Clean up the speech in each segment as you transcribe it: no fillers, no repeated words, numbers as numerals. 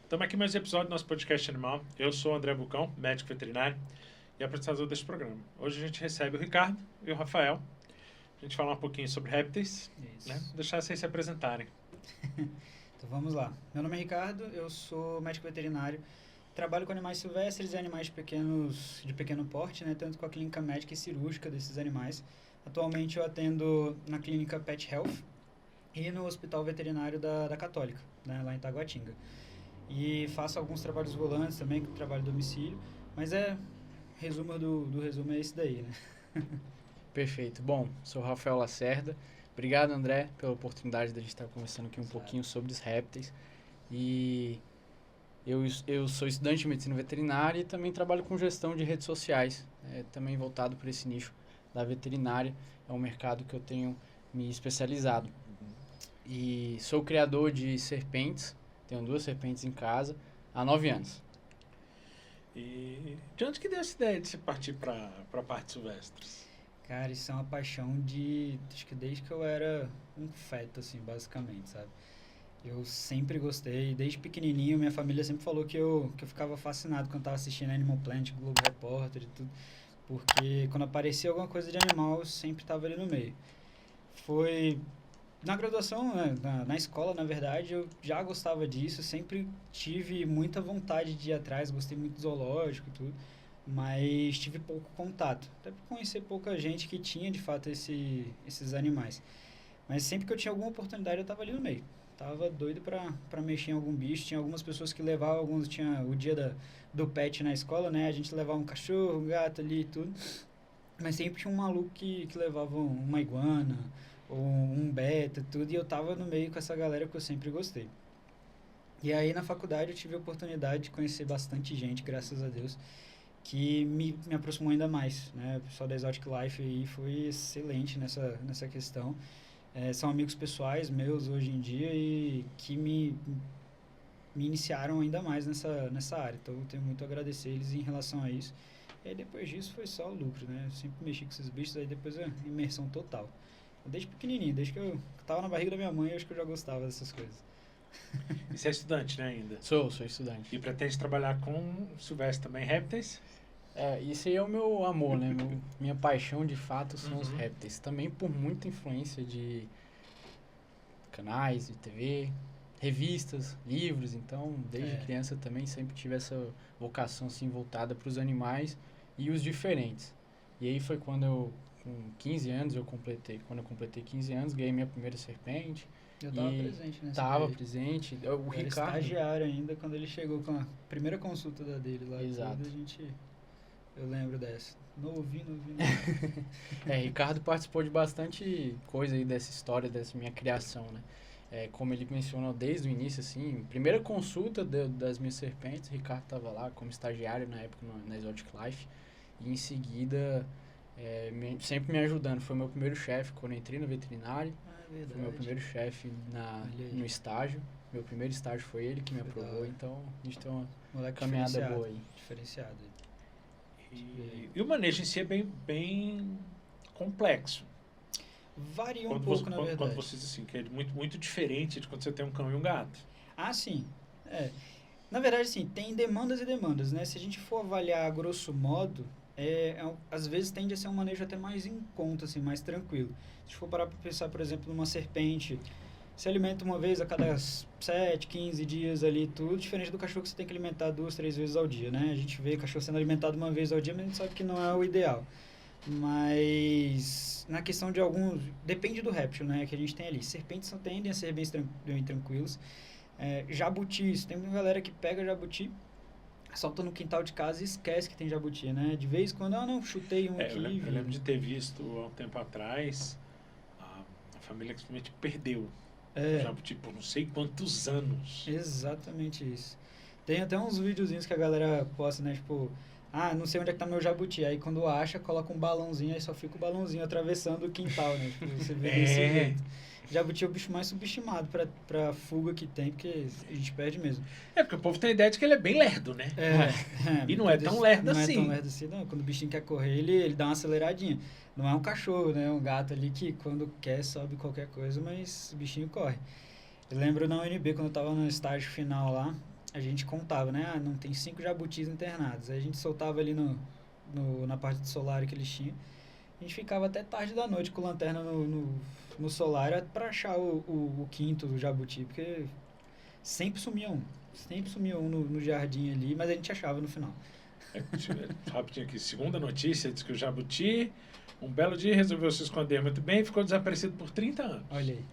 Estamos aqui em mais um episódio do nosso podcast animal. Eu sou o André Bucão, médico veterinário e apresentador deste programa. Hoje a gente recebe o Ricardo e o Rafael. A gente falar um pouquinho sobre répteis, né? Deixar vocês se apresentarem. Então vamos lá. Meu nome é Ricardo, eu sou médico veterinário. Trabalho com animais silvestres e animais pequenos, de pequeno porte, né? Tanto com a clínica médica e cirúrgica desses animais. Atualmente eu atendo na clínica Pet Health e no Hospital Veterinário da Católica, né? Lá em Taguatinga. E faço alguns trabalhos volantes também, com trabalho domicílio, mas resumo do resumo é esse daí, né? Perfeito. Bom, sou o Rafael Lacerda. Obrigado, André, pela oportunidade de a gente estar conversando aqui um pouquinho sobre os répteis. E eu sou estudante de medicina veterinária e também trabalho com gestão de redes sociais, também voltado para esse nicho da veterinária. É um mercado que eu tenho me especializado. E sou criador de serpentes, tenho 2 serpentes em casa há 9 anos. E de onde que deu essa ideia de se partir para partes silvestres? Cara, isso é uma paixão acho que desde que eu era um feto, assim, basicamente, sabe? Eu sempre gostei, desde pequenininho, minha família sempre falou que eu ficava fascinado quando tava assistindo Animal Planet, Globo Repórter e tudo, porque quando aparecia alguma coisa de animal, eu sempre tava ali no meio. Foi na graduação, né, na escola, na verdade, eu já gostava disso, sempre tive muita vontade de ir atrás, gostei muito do zoológico e tudo, mas tive pouco contato, até por conhecer pouca gente que tinha, de fato, esses animais. Mas sempre que eu tinha alguma oportunidade, eu estava ali no meio. Tava doido para mexer em algum bicho. Tinha algumas pessoas que levavam, tinha o dia do pet na escola, né? A gente levava um cachorro, um gato ali e tudo. Mas sempre tinha um maluco que levava uma iguana, ou um beta, tudo. E eu tava no meio com essa galera que eu sempre gostei. E aí na faculdade eu tive a oportunidade de conhecer bastante gente, graças a Deus, que me aproximou ainda mais, né? O pessoal da Exotic Life aí foi excelente nessa questão. São amigos pessoais meus hoje em dia e que me iniciaram ainda mais nessa área. Então eu tenho muito a agradecer eles em relação a isso. E aí depois disso foi só o lucro, né? Eu sempre mexi com esses bichos, aí depois a imersão total. Desde pequenininho, desde que eu tava na barriga da minha mãe, eu acho que eu já gostava dessas coisas. E você é estudante, né, ainda? Sou estudante. E pretende trabalhar com silvestre também, répteis? Isso aí é o meu amor, né? Minha paixão, de fato, são os Uhum. répteis. Também por muita influência de canais de TV, revistas, livros. Então, desde criança também sempre tive essa vocação assim, voltada para os animais e os diferentes. E aí foi quando eu, com 15 anos, quando eu completei 15 anos, ganhei minha primeira serpente. Eu tava presente nessa Tava daí. presente. O Eu era Ricardo... estagiário ainda quando ele chegou com a primeira consulta dele lá. Exato. Tudo, eu lembro dessa. Novinho. Ricardo participou de bastante coisa aí dessa história, dessa minha criação, né? Como ele mencionou desde o início, assim, primeira consulta das minhas serpentes, Ricardo estava lá como estagiário na época na Exotic Life. E em seguida, sempre me ajudando. Foi meu primeiro chefe quando eu entrei no veterinário. Verdade. Foi meu primeiro chefe no estágio. Meu primeiro estágio foi ele que me aprovou. Então, a gente tem uma caminhada boa aí. Diferenciado. E o manejo em si é bem complexo. Varia um pouco, na verdade. Quando você diz assim, que é muito, muito diferente de quando você tem um cão e um gato. Ah, sim. Na verdade, sim, tem demandas e demandas, né? Se a gente for avaliar a grosso modo, às vezes tende a ser um manejo até mais em conta, assim, mais tranquilo. Se a gente for parar para pensar, por exemplo, numa serpente, se alimenta uma vez a cada 7, 15 dias ali, tudo, diferente do cachorro que você tem que alimentar 2, 3 vezes ao dia, né? A gente vê cachorro sendo alimentado uma vez ao dia, mas a gente sabe que não é o ideal. Mas na questão de alguns... Depende do réptil, né, que a gente tem ali. Serpentes tendem a ser bem tranquilos. Jabutis, tem uma galera que pega jabuti, solta no quintal de casa e esquece que tem jabuti, né? De vez em quando, não, chutei um aqui. Eu lembro de ter visto há um tempo atrás a família que simplesmente perdeu o jabuti por não sei quantos anos. Exatamente isso. Tem até uns videozinhos que a galera posta, né? Tipo, não sei onde é que tá meu jabuti. Aí quando acha, coloca um balãozinho, aí só fica o balãozinho atravessando o quintal, né? Tipo, você vê desse jeito. Jabuti é o bicho mais subestimado pra fuga que tem, porque a gente perde mesmo. Porque o povo tem a ideia de que ele é bem lerdo, né? E não é tão lerdo assim. Não é tão lerdo assim, não. Quando o bichinho quer correr, ele dá uma aceleradinha. Não é um cachorro, né? É um gato ali que quando quer sobe qualquer coisa, mas o bichinho corre. Eu lembro na UNB, quando eu tava no estágio final lá, a gente contava, né? Ah, não, tem 5 jabutis internados. Aí a gente soltava ali na parte do solário que eles tinham. A gente ficava até tarde da noite com lanterna no solário para achar o quinto jabuti, porque sempre sumia um. Sempre sumia um no jardim ali, mas a gente achava no final. Rapidinho aqui, segunda notícia, diz que o jabuti, um belo dia, resolveu se esconder muito bem e ficou desaparecido por 30 anos. Olha aí.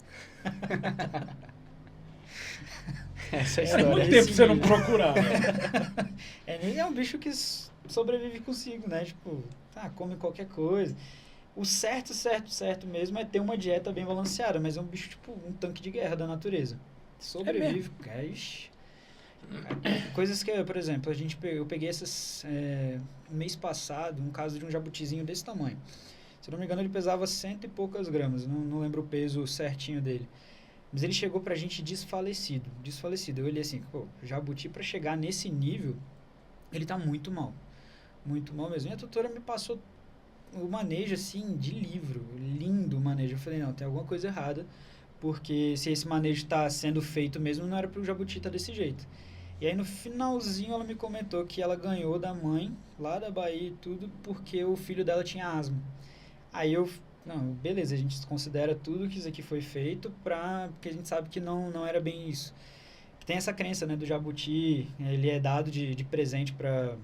Essa é a Era história. muito tempo você não procurar, né? É um bicho que sobrevive consigo, né? Tipo, come qualquer coisa. O certo mesmo é ter uma dieta bem balanceada, mas é um bicho tipo um tanque de guerra da natureza. Sobrevive. Coisas que, por exemplo, eu peguei mês passado, um caso de um jabutizinho desse tamanho. Se eu não me engano, ele pesava 100 e poucas gramas, não lembro o peso certinho dele. Mas ele chegou pra gente desfalecido. Eu olhei assim, jabuti pra chegar nesse nível, ele tá muito mal. Muito mal mesmo. E a tutora me passou o manejo, assim, de livro. Lindo o manejo. Eu falei, não, tem alguma coisa errada, porque se esse manejo está sendo feito mesmo, não era para o jabuti estar desse jeito. E aí, no finalzinho, ela me comentou que ela ganhou da mãe, lá da Bahia e tudo, porque o filho dela tinha asma. Aí não, beleza, a gente considera tudo que isso aqui foi feito porque a gente sabe que não era bem isso. Tem essa crença, né, do jabuti, ele é dado de presente para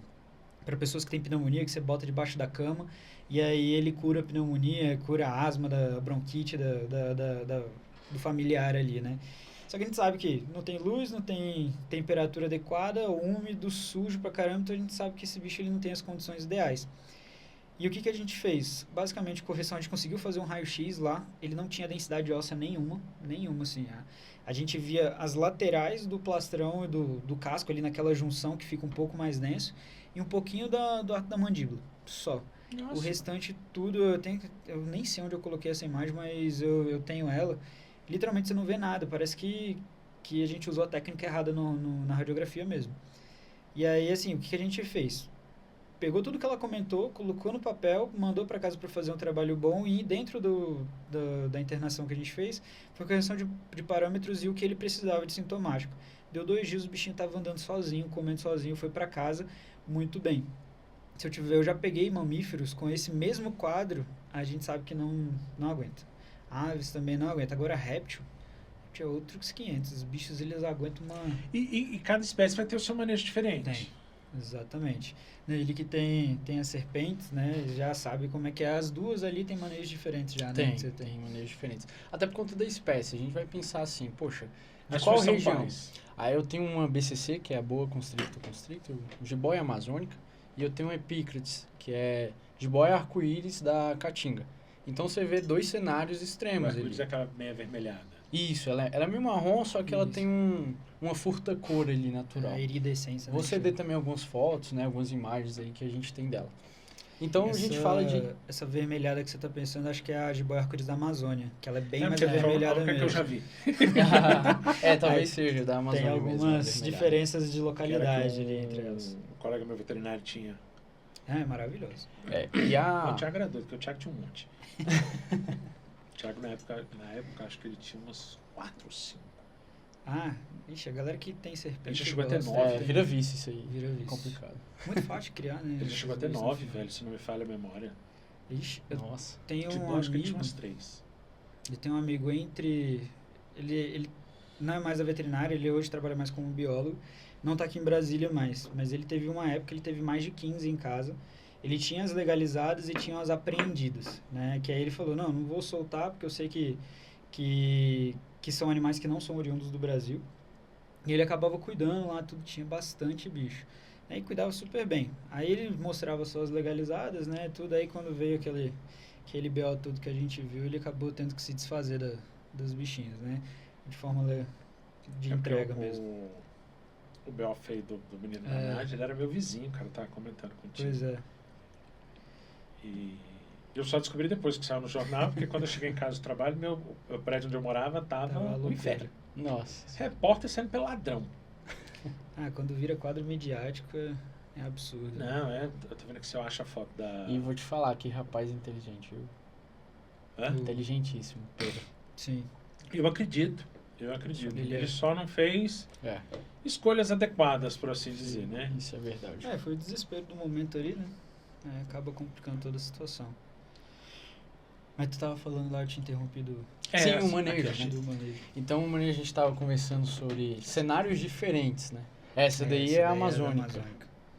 pessoas que têm pneumonia, que você bota debaixo da cama, e aí ele cura a pneumonia, cura a asma, da bronquite do familiar ali, né? Só que a gente sabe que não tem luz, não tem temperatura adequada, úmido, sujo pra caramba, então a gente sabe que esse bicho ele não tem as condições ideais. E o que a gente fez? Basicamente, correção, a gente conseguiu fazer um raio-x lá, ele não tinha densidade óssea nenhuma assim. A gente via as laterais do plastrão e do casco ali naquela junção que fica um pouco mais denso, e um pouquinho do arco da mandíbula, só. Nossa. O restante tudo, eu nem sei onde eu coloquei essa imagem, mas eu tenho ela. Literalmente você não vê nada, parece que a gente usou a técnica errada na radiografia mesmo. E aí, assim, o que a gente fez? Pegou tudo que ela comentou, colocou no papel, mandou para casa para fazer um trabalho bom, e dentro da internação que a gente fez, foi correção de parâmetros e o que ele precisava de sintomático. Deu 2 dias, o bichinho estava andando sozinho, comendo sozinho, foi para casa, muito bem. Se eu já peguei mamíferos com esse mesmo quadro, a gente sabe que não aguenta. Aves também não aguenta. Agora réptil é outros 500. Os bichos, eles aguentam uma... E cada espécie vai ter o seu manejo diferente. Tem, exatamente. Ele que tem as serpentes, né, já sabe como é que é. As duas ali tem manejos diferentes já, né? Tem manejos diferentes. Até por conta da espécie. A gente vai pensar assim, poxa, de As qual suas são região? quais? Aí eu tenho uma BCC, que é a boa constrictor, jiboia amazônica, e eu tenho um epícrates, que é jiboia arco-íris da caatinga. Então você vê 2 cenários extremos. O arco-íris é aquela meio avermelhada. Isso, ela é meio marrom, só que ela tem uma furta cor ali natural. A iridescência. Vou ceder também algumas fotos, né, algumas imagens aí que a gente tem dela. Então a gente fala de... Essa vermelhada que você está pensando, acho que é a jiboia arco-íris da Amazônia, que ela é bem mais avermelhada avermelhada mesmo. que eu já vi. talvez seja da Amazônia. Tem algumas diferenças de localidade ali entre elas. Um colega meu veterinário tinha. É maravilhoso. O Thiago era doido, porque o Thiago tinha um monte. O Thiago, na época, acho que ele tinha umas 4 ou 5. Ixi, a galera que tem serpente... Ele já chegou a ter 9. Vira vice isso aí. Vira vice. Complicado. Muito fácil de criar, né? Ele já chegou a ter 9, velho, se não me falha a memória. Ixi, Nossa. Tenho De um boa, acho que ele amigo... tinha umas 3. Eu tenho um amigo ele não é mais a veterinária, ele hoje trabalha mais como biólogo. Não está aqui em Brasília mais, mas ele teve uma época, ele teve mais de 15 em casa. Ele tinha as legalizadas e tinha as apreendidas, né? Que aí ele falou, não vou soltar porque eu sei que são animais que não são oriundos do Brasil. E ele acabava cuidando lá, tudo, tinha bastante bicho. E cuidava super bem. Aí ele mostrava só as legalizadas, né? Tudo aí quando veio aquele BO tudo que a gente viu, ele acabou tendo que se desfazer dos bichinhos, né? De forma de entrega mesmo. O BO feio do menino da Nádia, ele era meu vizinho, cara, tava comentando contigo. Pois é. E eu só descobri depois que saiu no jornal, porque quando eu cheguei em casa do trabalho, o prédio onde eu morava tava no inferno. Nossa. Repórter sendo pelo ladrão. Quando vira quadro midiático é absurdo. Não, eu tô vendo que você acha a foto da... E vou te falar, que rapaz inteligente, viu? Hã? Inteligentíssimo, Pedro. Sim. Eu acredito. Eu acredito. Ele Ele só não fez escolhas adequadas, por assim dizer, né? Isso é verdade. Foi o desespero do momento ali, né? Acaba complicando toda a situação. Mas tu tava falando lá, eu te interrompi do... Sim, o manejo, aqui, né? do manejo. Então, o manejo a gente estava conversando sobre cenários diferentes, né? Essa daí é a amazônica.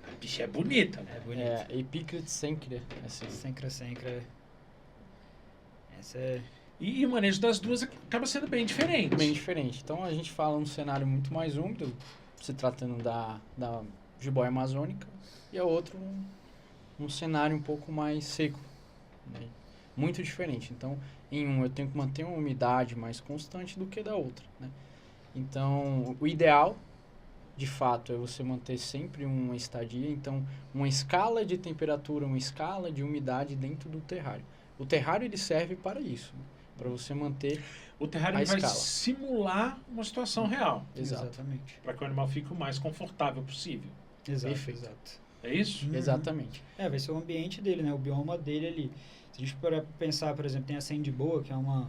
A bicha é bonita, né? É bonito. É, Epicret Sencra. Assim. Sencra. Essa é... E o manejo das duas acaba sendo bem diferente. Bem diferente. Então, a gente fala um cenário muito mais úmido, se tratando da jiboia amazônica, e a outro um cenário um pouco mais seco, né? Muito diferente. Então, em um eu tenho que manter uma umidade mais constante do que da outra, né? Então, o ideal, de fato, é você manter sempre uma estadia, então, uma escala de temperatura, uma escala de umidade dentro do terrário. O terrário, ele serve para isso, né? Para você manter o terrário a vai escala. Simular uma situação real. Exatamente. Para que o animal fique o mais confortável possível. Exato. É isso? Exatamente. Vai ser o ambiente dele, né? O bioma dele ali. Se a gente for pensar, por exemplo, tem a Sandiboa, que é uma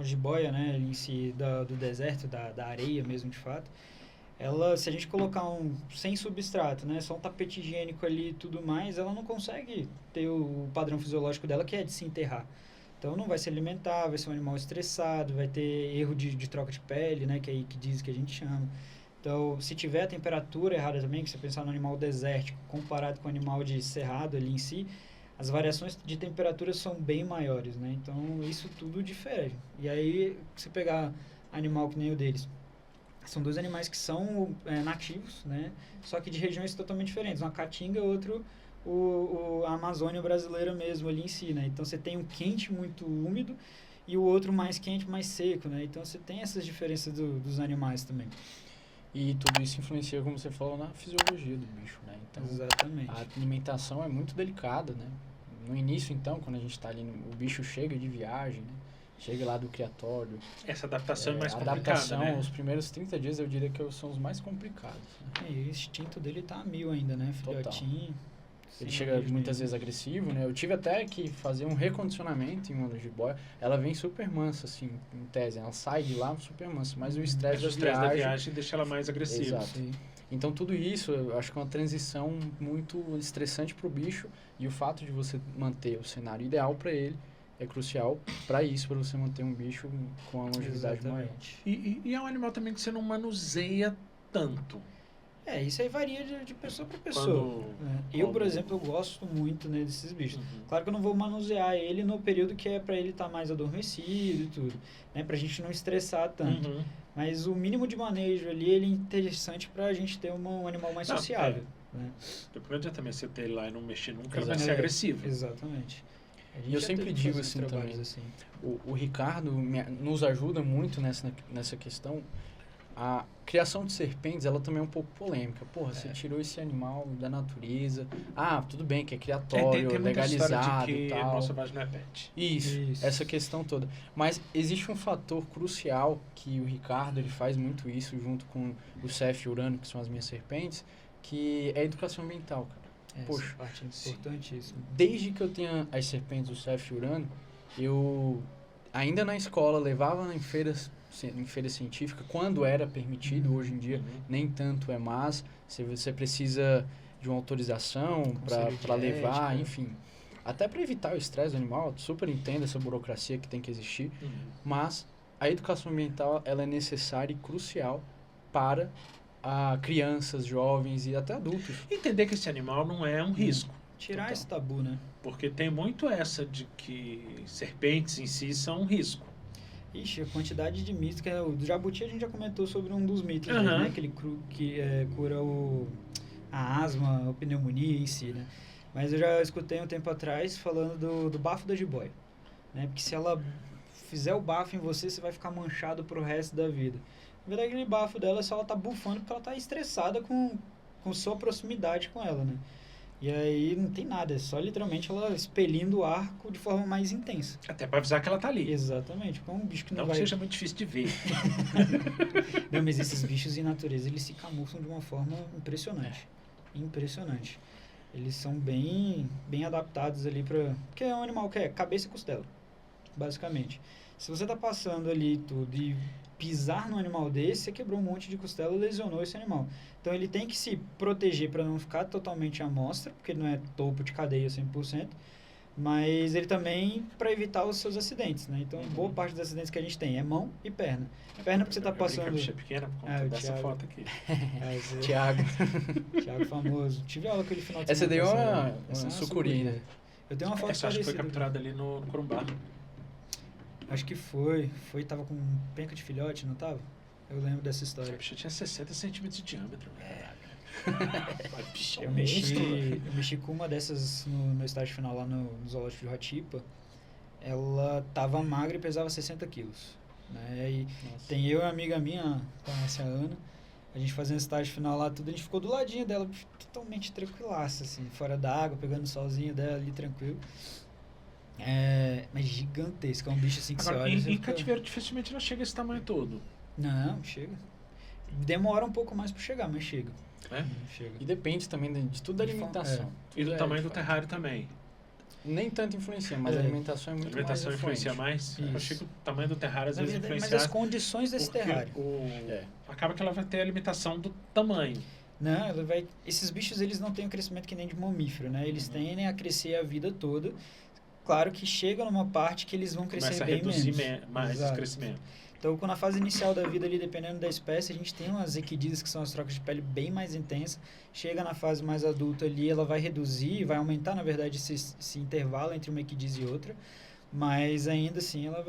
jiboia, né, em si, do deserto, da areia mesmo, de fato. Ela, se a gente colocar sem substrato, né, só um tapete higiênico ali e tudo mais, ela não consegue ter o padrão fisiológico dela, que é de se enterrar. Então, não vai se alimentar, vai ser um animal estressado, vai ter erro de troca de pele, né, que diz que a gente chama. Então, se tiver a temperatura errada também, que você pensar no animal desértico comparado com o animal de cerrado ali em si, as variações de temperatura são bem maiores, né? Então, isso tudo difere. E aí, se pegar animal que nem o deles, são dois animais que são nativos, né? Só que de regiões totalmente diferentes. Uma caatinga, outro a Amazônia brasileira mesmo ali em si, né? Então, você tem um quente muito úmido e o outro mais quente, mais seco, né? Então, você tem essas diferenças dos animais também. E tudo isso influencia, como você falou, na fisiologia do bicho, né? Então, exatamente. A alimentação é muito delicada, né? No início, então, quando a gente está ali, o bicho chega de viagem, né? Chega lá do criatório. Essa adaptação é mais complicada, complicada, adaptação, né? os primeiros 30 dias eu diria que são os mais complicados. Né? E o instinto dele tá a 1000 ainda, né? Filhotinho. Ele chega muitas vezes agressivo, né? Eu tive até que fazer um recondicionamento em uma jiboia. Ela vem super mansa, assim, em tese. Ela sai de lá super mansa, mas o estresse da viagem deixa ela mais agressiva. Exato. Sim. Então, tudo isso, eu acho que é uma transição muito estressante para o bicho. E o fato de você manter o cenário ideal para ele é crucial para isso, para você manter um bicho com a longevidade maior. E é um animal também que você não manuseia tanto. Isso aí varia de pessoa para pessoa. Eu, por exemplo, eu gosto muito, né, desses bichos. Claro que eu não vou manusear ele no período que é para ele estar mais adormecido e tudo, né, pra gente não estressar tanto. Mas o mínimo de manejo ali, ele é interessante pra gente ter um animal mais sociável. Né? O problema é também você ter ele lá e não mexer nunca, ele vai ser agressivo. Exatamente. E eu sempre digo assim também, assim. O Ricardo nos ajuda muito nessa questão. A criação de serpentes, ela também é um pouco polêmica. Porra, você tirou esse animal da natureza. Ah, tudo bem que é criatório, tem legalizado de que e tal. Nossa base não é pet. Isso, essa questão toda. Mas existe um fator crucial que o Ricardo ele faz muito isso junto com o Cef e o Urano, que são as minhas serpentes, que é a educação ambiental, cara. Poxa, parte importantíssima. Desde que eu tenha as serpentes do Cef e Urano, eu ainda na escola levava em feira científica, quando era permitido, hoje em dia nem tanto é mais, você precisa de uma autorização para levar, enfim. Até para evitar o estresse do animal, super entendo essa burocracia que tem que existir, mas a educação ambiental ela é necessária e crucial para crianças, jovens e até adultos. Entender que esse animal não é um risco. Tirar esse tabu, né? Porque tem muito essa de que serpentes em si são um risco. Ixi, a quantidade de mitos, o jabuti a gente já comentou sobre um dos mitos, né? Que ele cura a asma, a pneumonia em si, né? Mas eu já escutei um tempo atrás falando do bafo da jiboia, né? Porque se ela fizer o bafo em você, você vai ficar manchado pro resto da vida. Na verdade, aquele bafo dela só ela tá bufando porque ela tá estressada com sua proximidade com ela, né? E aí não tem nada, é só literalmente ela expelindo o ar de forma mais intensa. Até para avisar que ela tá ali. Exatamente, porque é um bicho que não vai... seja muito difícil de ver. Não, mas esses bichos em natureza, eles se camuflam de uma forma impressionante. Impressionante. Eles são bem adaptados ali para... Porque é um animal que é cabeça e costela, basicamente. Se você tá passando ali tudo e pisar num animal desse, você quebrou um monte de costela e lesionou esse animal. Então ele tem que se proteger para não ficar totalmente à mostra, porque ele não é topo de cadeia 100%, mas ele também para evitar os seus acidentes, né? Então, boa parte dos acidentes que a gente tem é mão e perna. Perna porque você tá passando... A bicha é pequena por conta dessa Thiago. foto aqui. Thiago. Thiago famoso. Tive aula com ele no final de Essa semana deu passado. uma Essa é sucuri, né? Eu tenho uma foto Essa acho que foi parecida. capturada ali no Corumbá. Acho que foi. Tava com penca de filhote, não tava? Eu lembro dessa A história. bicha tinha 60 centímetros de diâmetro. A bicha é Eu um monstro. mexi com uma dessas no meu estágio final lá no zoológico de Rotipa. Ela tava magra e pesava 60 quilos. Né? E tem eu e uma amiga minha, conhece a Ana, a gente fazendo estágio final lá, tudo, a gente ficou do ladinho dela, totalmente tranquilaça, assim, fora d'água, pegando o solzinho dela ali, tranquilo. Mas gigantesca, é um bicho assim que Agora, você olha... em você fica... cativeiro dificilmente ela chega a esse tamanho todo. Não, chega. Demora um pouco mais pra chegar, mas chega. Né? Chega. E depende também de tudo da alimentação. E do tamanho do terrário também. Nem tanto influencia, mas a alimentação é muito A alimentação mais influencia influente. mais. Isso. Eu achei que o tamanho do terrário às vezes influencia. Mas as condições desse porque terrário. Acaba que ela vai ter a limitação do tamanho. Não, ela vai... Esses bichos, eles não têm um crescimento que nem de mamífero, né? Eles tendem a crescer a vida toda. Claro que chega numa parte que eles vão crescer Começa a bem reduzir menos. mais esse Exato. crescimento. Então, na fase inicial da vida ali, dependendo da espécie, a gente tem umas equidizes que são as trocas de pele bem mais intensas. Chega na fase mais adulta ali, ela vai reduzir, vai aumentar, na verdade, esse intervalo entre uma equidize e outra. Mas ainda assim, ela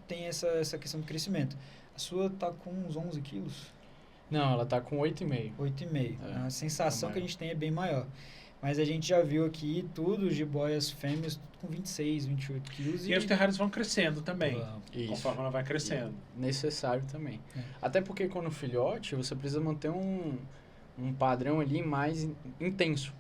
tem essa questão do crescimento. A sua tá com uns 11 quilos? Não, ela tá com 8,5. 8,5. A sensação é que a gente tem é bem maior. Mas a gente já viu aqui tudo, jiboias fêmeas, tudo com 26, 28 quilos. E os terrários vão crescendo também, Isso. conforme ela vai crescendo. Necessário também. Até porque quando filhote, você precisa manter um padrão ali mais intenso.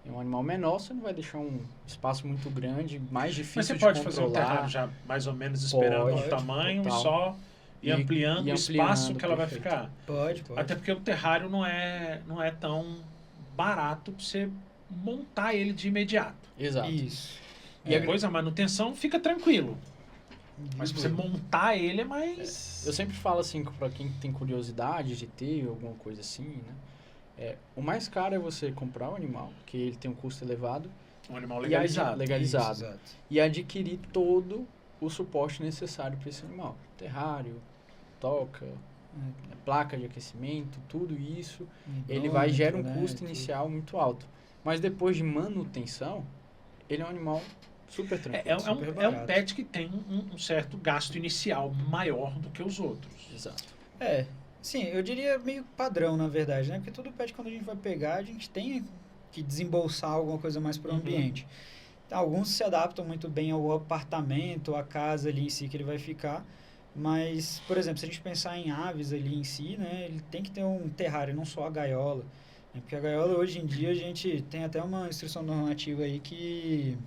É um animal menor, você não vai deixar um espaço muito grande, mais difícil Mas você de pode controlar. fazer um terrário já mais ou menos esperando o tamanho total. e só ir ampliando o espaço que ela vai perfeito. ficar. Pode. Até porque o terrário não é tão barato para você montar ele de imediato. Exato. Isso. E depois a manutenção fica tranquilo. Mas pra você montar ele é mais... Eu sempre falo assim, pra quem tem curiosidade de ter alguma coisa assim, né? O mais caro é você comprar o animal, que ele tem um custo elevado. Um animal e legalizado. Isso, e adquirir todo o suporte necessário para esse animal. Terrário, toca, placa de aquecimento, tudo isso. Ele gera um custo inicial muito alto. Mas depois de manutenção, ele é um animal super tranquilo. É um pet que tem um certo gasto inicial maior do que os outros. Exato. Sim, eu diria meio padrão, na verdade, né? Porque todo pet, quando a gente vai pegar, a gente tem que desembolsar alguma coisa mais para o ambiente. Alguns se adaptam muito bem ao apartamento, à casa ali em si que ele vai ficar. Mas, por exemplo, se a gente pensar em aves ali em si, né? Ele tem que ter um terrário, não só a gaiola. Né? Porque a gaiola, hoje em dia, a gente tem até uma instrução normativa aí que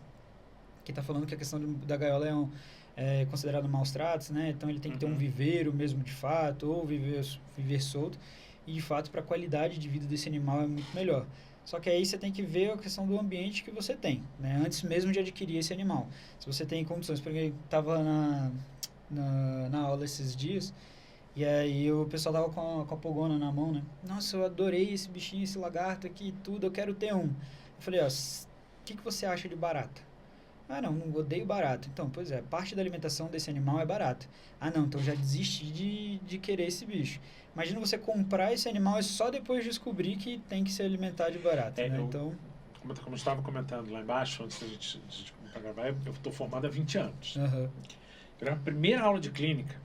está falando que a questão da gaiola é considerado maus tratos, né? Então ele tem que ter um viveiro mesmo de fato, ou viver solto. E de fato, para a qualidade de vida desse animal é muito melhor. Só que aí você tem que ver a questão do ambiente que você tem, né? Antes mesmo de adquirir esse animal. Se você tem condições, porque eu estava na aula esses dias, e aí o pessoal tava com a pogona na mão, né? Nossa, eu adorei esse bichinho, esse lagarto aqui e tudo, eu quero ter um. Eu falei, ó, o que você acha de barata? Ah, não odeio barata. Então, pois é, parte da alimentação desse animal é barata. Ah, não, então já desisti de querer esse bicho. Imagina você comprar esse animal e só depois descobrir que tem que se alimentar de barata, né? Então... Como eu estava comentando lá embaixo, antes da gente começar a gravar, eu estou formado há 20 anos. Na primeira aula de clínica,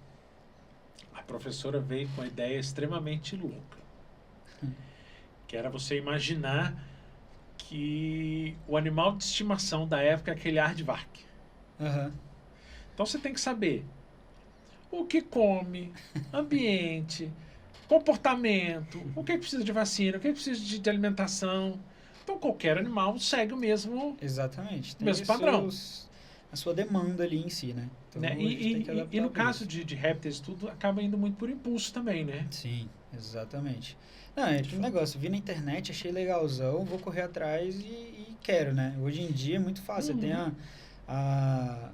a professora veio com uma ideia extremamente louca. Que era você imaginar que o animal de estimação da época é aquele aardvark. Então você tem que saber o que come, ambiente, comportamento, o que precisa de vacina, o que precisa de alimentação. Então qualquer animal segue o mesmo, Exatamente. Tem mesmo padrão. A sua demanda ali em si, né? Então, né? E no caso de répteis, tudo acaba indo muito por impulso também, né? Sim, exatamente. Não, é aquele negócio, vi na internet, achei legalzão, vou correr atrás e quero, né? Hoje em dia é muito fácil, você tem a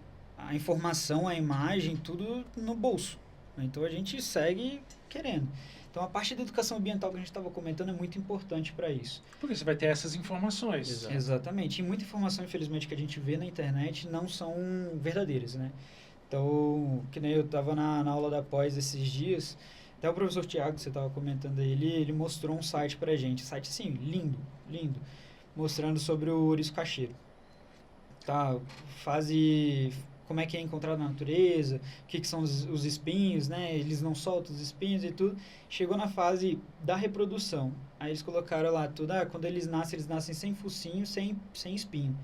a informação, a imagem, tudo no bolso. Né? Então a gente segue querendo. Então a parte da educação ambiental que a gente estava comentando é muito importante para isso. Porque você vai ter essas informações. Exato. Exatamente. E muita informação, infelizmente, que a gente vê na internet não são verdadeiras, né? Então, que nem eu estava na aula da pós esses dias, até o professor Tiago, que você estava comentando aí, ele mostrou um site pra gente. Site, assim, lindo, lindo. Mostrando sobre o ouriço cacheiro. Tá, como é que é encontrado na natureza, o que são os espinhos, né? Eles não soltam os espinhos e tudo. Chegou na fase da reprodução. Aí eles colocaram lá tudo, quando eles nascem sem focinho, sem espinho.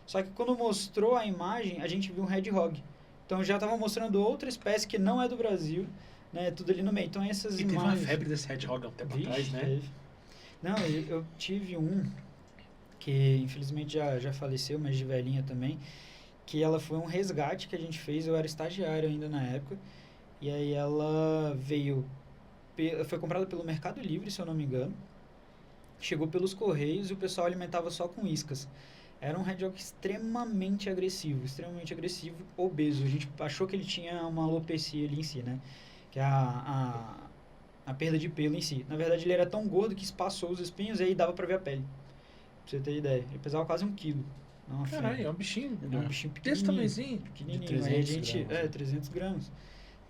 Só que quando mostrou a imagem, a gente viu um hedgehog. Então já estava mostrando outra espécie que não é do Brasil, né? Tudo ali no meio. Então essas imagens... imagens... teve uma febre desse hedgehog há um tempo atrás, né? Teve. Não, eu tive um que infelizmente já faleceu, mas de velhinha também, que ela foi um resgate que a gente fez, eu era estagiário ainda na época, e aí ela foi comprada pelo Mercado Livre, se eu não me engano, chegou pelos Correios e o pessoal alimentava só com iscas. Era um hedgehog extremamente agressivo, obeso. A gente achou que ele tinha uma alopecia ali em si, né? Que é a perda de pelo em si. Na verdade, ele era tão gordo que espaçou os espinhos e aí dava pra ver a pele. Pra você ter ideia. Ele pesava quase 1 quilo. Caralho, é um bichinho. Ele é um bichinho desse tamanhozinho. Pequenininho. De 300 gramas. 300 gramas.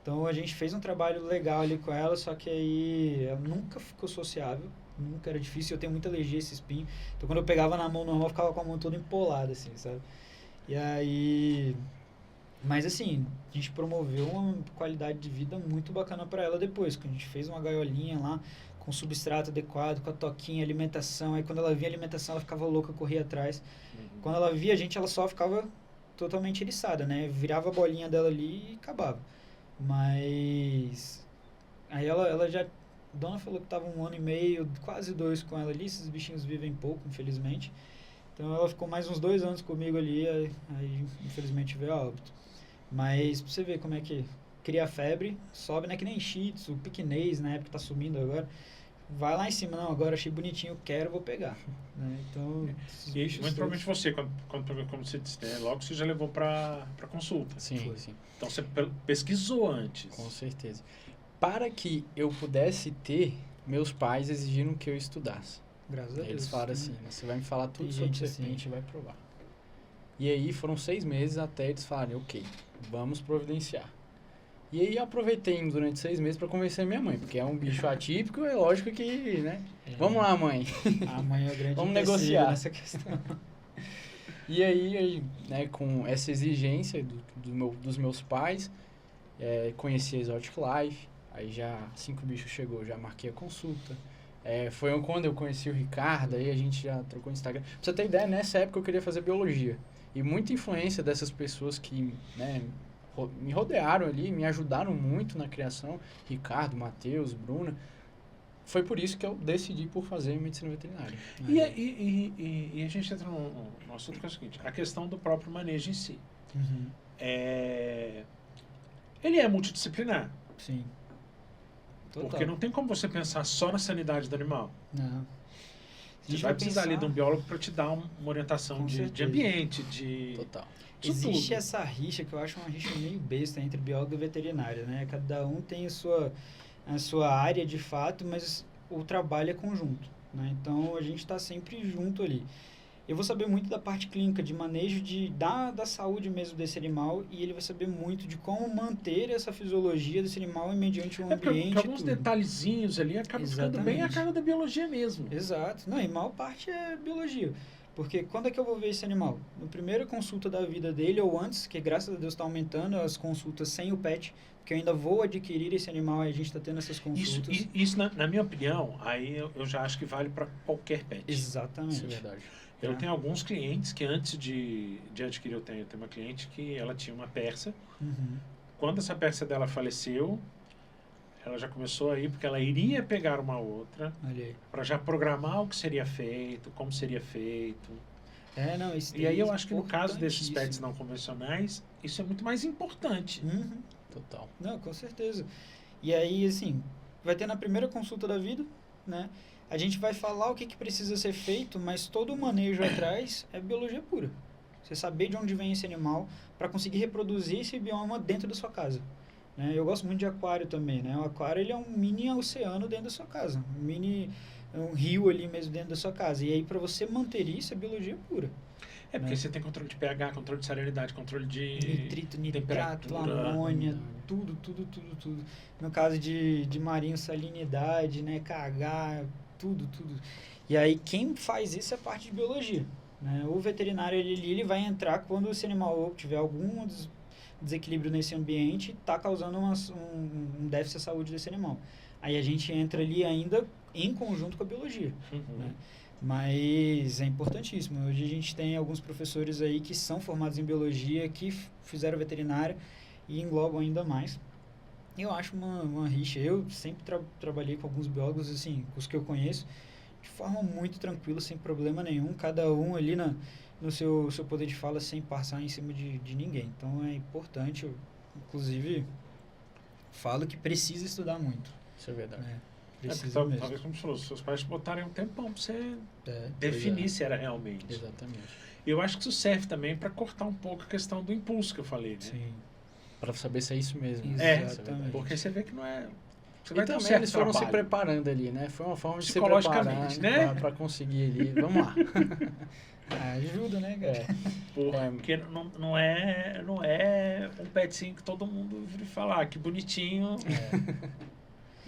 Então, a gente fez um trabalho legal ali com ela, só que aí ela nunca ficou sociável. Nunca era difícil. Eu tenho muita alergia a esse espinho. Então, quando eu pegava na mão normal, eu ficava com a mão toda empolada, assim, sabe? E aí... Mas, assim, a gente promoveu uma qualidade de vida muito bacana para ela depois. Que a gente fez uma gaiolinha lá, com substrato adequado, com a toquinha, alimentação. Aí, quando ela via a alimentação, ela ficava louca, corria atrás. Quando ela via a gente, ela só ficava totalmente eriçada, né? Virava a bolinha dela ali e acabava. Mas... Aí ela já... A dona falou que estava 1 ano e meio, quase 2 com ela ali. Esses bichinhos vivem pouco, infelizmente. Então, ela ficou mais uns 2 anos comigo ali. Aí infelizmente, veio a óbito. Mas, pra você ver como é que cria febre, sobe, né? Que nem Shih Tzu, piquinês, na época tá sumindo agora. Vai lá em cima, não, agora achei bonitinho, quero, vou pegar. Né? Então, e muito provavelmente você, como você disse, né? Logo você já levou pra consulta. Sim. Então você pesquisou antes. Com certeza. Para que eu pudesse ter, meus pais exigiram que eu estudasse. Graças a Deus. Eles falaram assim, você vai me falar tudo Tem sobre gente serpente assim. e vai provar. E aí foram 6 meses até eles falarem, ok, vamos providenciar. E aí eu aproveitei durante 6 meses para convencer minha mãe, porque é um bicho atípico, é lógico que, né? Vamos lá, mãe. A mãe é o grande Vamos empecilho negociar. nessa questão. E aí, né, com essa exigência dos meus pais, conheci a Exotic Life, aí já, assim que o bicho chegou, já marquei a consulta. Foi quando eu conheci o Ricardo, aí a gente já trocou o Instagram. Pra você ter ideia, nessa época eu queria fazer biologia. E muita influência dessas pessoas que, né, me rodearam ali, me ajudaram muito na criação, Ricardo, Matheus, Bruna. Foi por isso que eu decidi por fazer medicina veterinária. E a gente entra num assunto que é o seguinte, a questão do próprio manejo em si. Uhum. Ele é multidisciplinar. Sim. Total. Porque não tem como você pensar só na sanidade do animal. Não. Você vai precisar ali de um biólogo para te dar uma orientação de ambiente, de... Total. Existe essa rixa, que eu acho uma rixa meio besta entre biólogo e veterinário, né? Cada um tem a sua área de fato, mas o trabalho é conjunto, né? Então, a gente está sempre junto ali. Eu vou saber muito da parte clínica, de manejo da saúde mesmo desse animal, e ele vai saber muito de como manter essa fisiologia desse animal mediante um ambiente. Porque alguns detalhezinhos ali acabam ficando bem a cara da biologia mesmo. Exato. Não, e mal parte é biologia. Porque quando é que eu vou ver esse animal? Na primeira consulta da vida dele, ou antes, que graças a Deus está aumentando as consultas sem o pet, porque eu ainda vou adquirir esse animal e a gente está tendo essas consultas. Isso na minha opinião, aí eu já acho que vale para qualquer pet. Exatamente. Isso é verdade. Eu tenho alguns clientes que antes de adquirir, eu tenho uma cliente que ela tinha uma persa. Uhum. Quando essa persa dela faleceu, ela já começou aí, porque ela iria pegar uma outra para já programar o que seria feito, como seria feito. E aí eu acho que no caso desses pets não convencionais, isso é muito mais importante. Uhum. Total. Não, com certeza. E aí, assim, vai ter na primeira consulta da vida, né? A gente vai falar o que precisa ser feito, mas todo o manejo atrás é biologia pura. Você saber de onde vem esse animal para conseguir reproduzir esse bioma dentro da sua casa. Né? Eu gosto muito de aquário também, né? O aquário ele é um mini oceano dentro da sua casa, um rio ali mesmo dentro da sua casa. E aí para você manter isso é biologia pura. É porque você tem controle de pH, controle de salinidade, controle de Nitrito, nitrato, temperatura, amônia, tudo. No caso de marinho, salinidade, né? KH, tudo. E aí quem faz isso é a parte de biologia. Né? O veterinário ele vai entrar quando esse animal tiver algum desequilíbrio nesse ambiente, está causando um déficit de saúde desse animal. Aí a gente entra ali ainda em conjunto com a biologia. Né? Mas é importantíssimo. Hoje a gente tem alguns professores aí que são formados em biologia, que fizeram veterinária e englobam ainda mais. Eu acho uma rixa. Eu sempre trabalhei com alguns biólogos, assim, os que eu conheço, de forma muito tranquila, sem problema nenhum, cada um ali no seu poder de fala, sem passar em cima de ninguém. Então é importante, eu, inclusive, falo que precisa estudar muito. Isso é verdade. Precisa mesmo. Talvez, como você falou, seus pais botarem um tempão pra você definir se era realmente. Exatamente. Eu acho que isso serve também para cortar um pouco a questão do impulso que eu falei, né? Sim. Para saber se é isso mesmo. Exatamente. Porque você vê que não é... Você E vai ter um também certo eles foram se trabalho. preparando ali, né? Foi uma forma de se Psicologicamente, preparar, né? Para conseguir ali. Vamos lá. Ajuda, né, cara? Porque não é um petzinho que todo mundo vira falar, que bonitinho.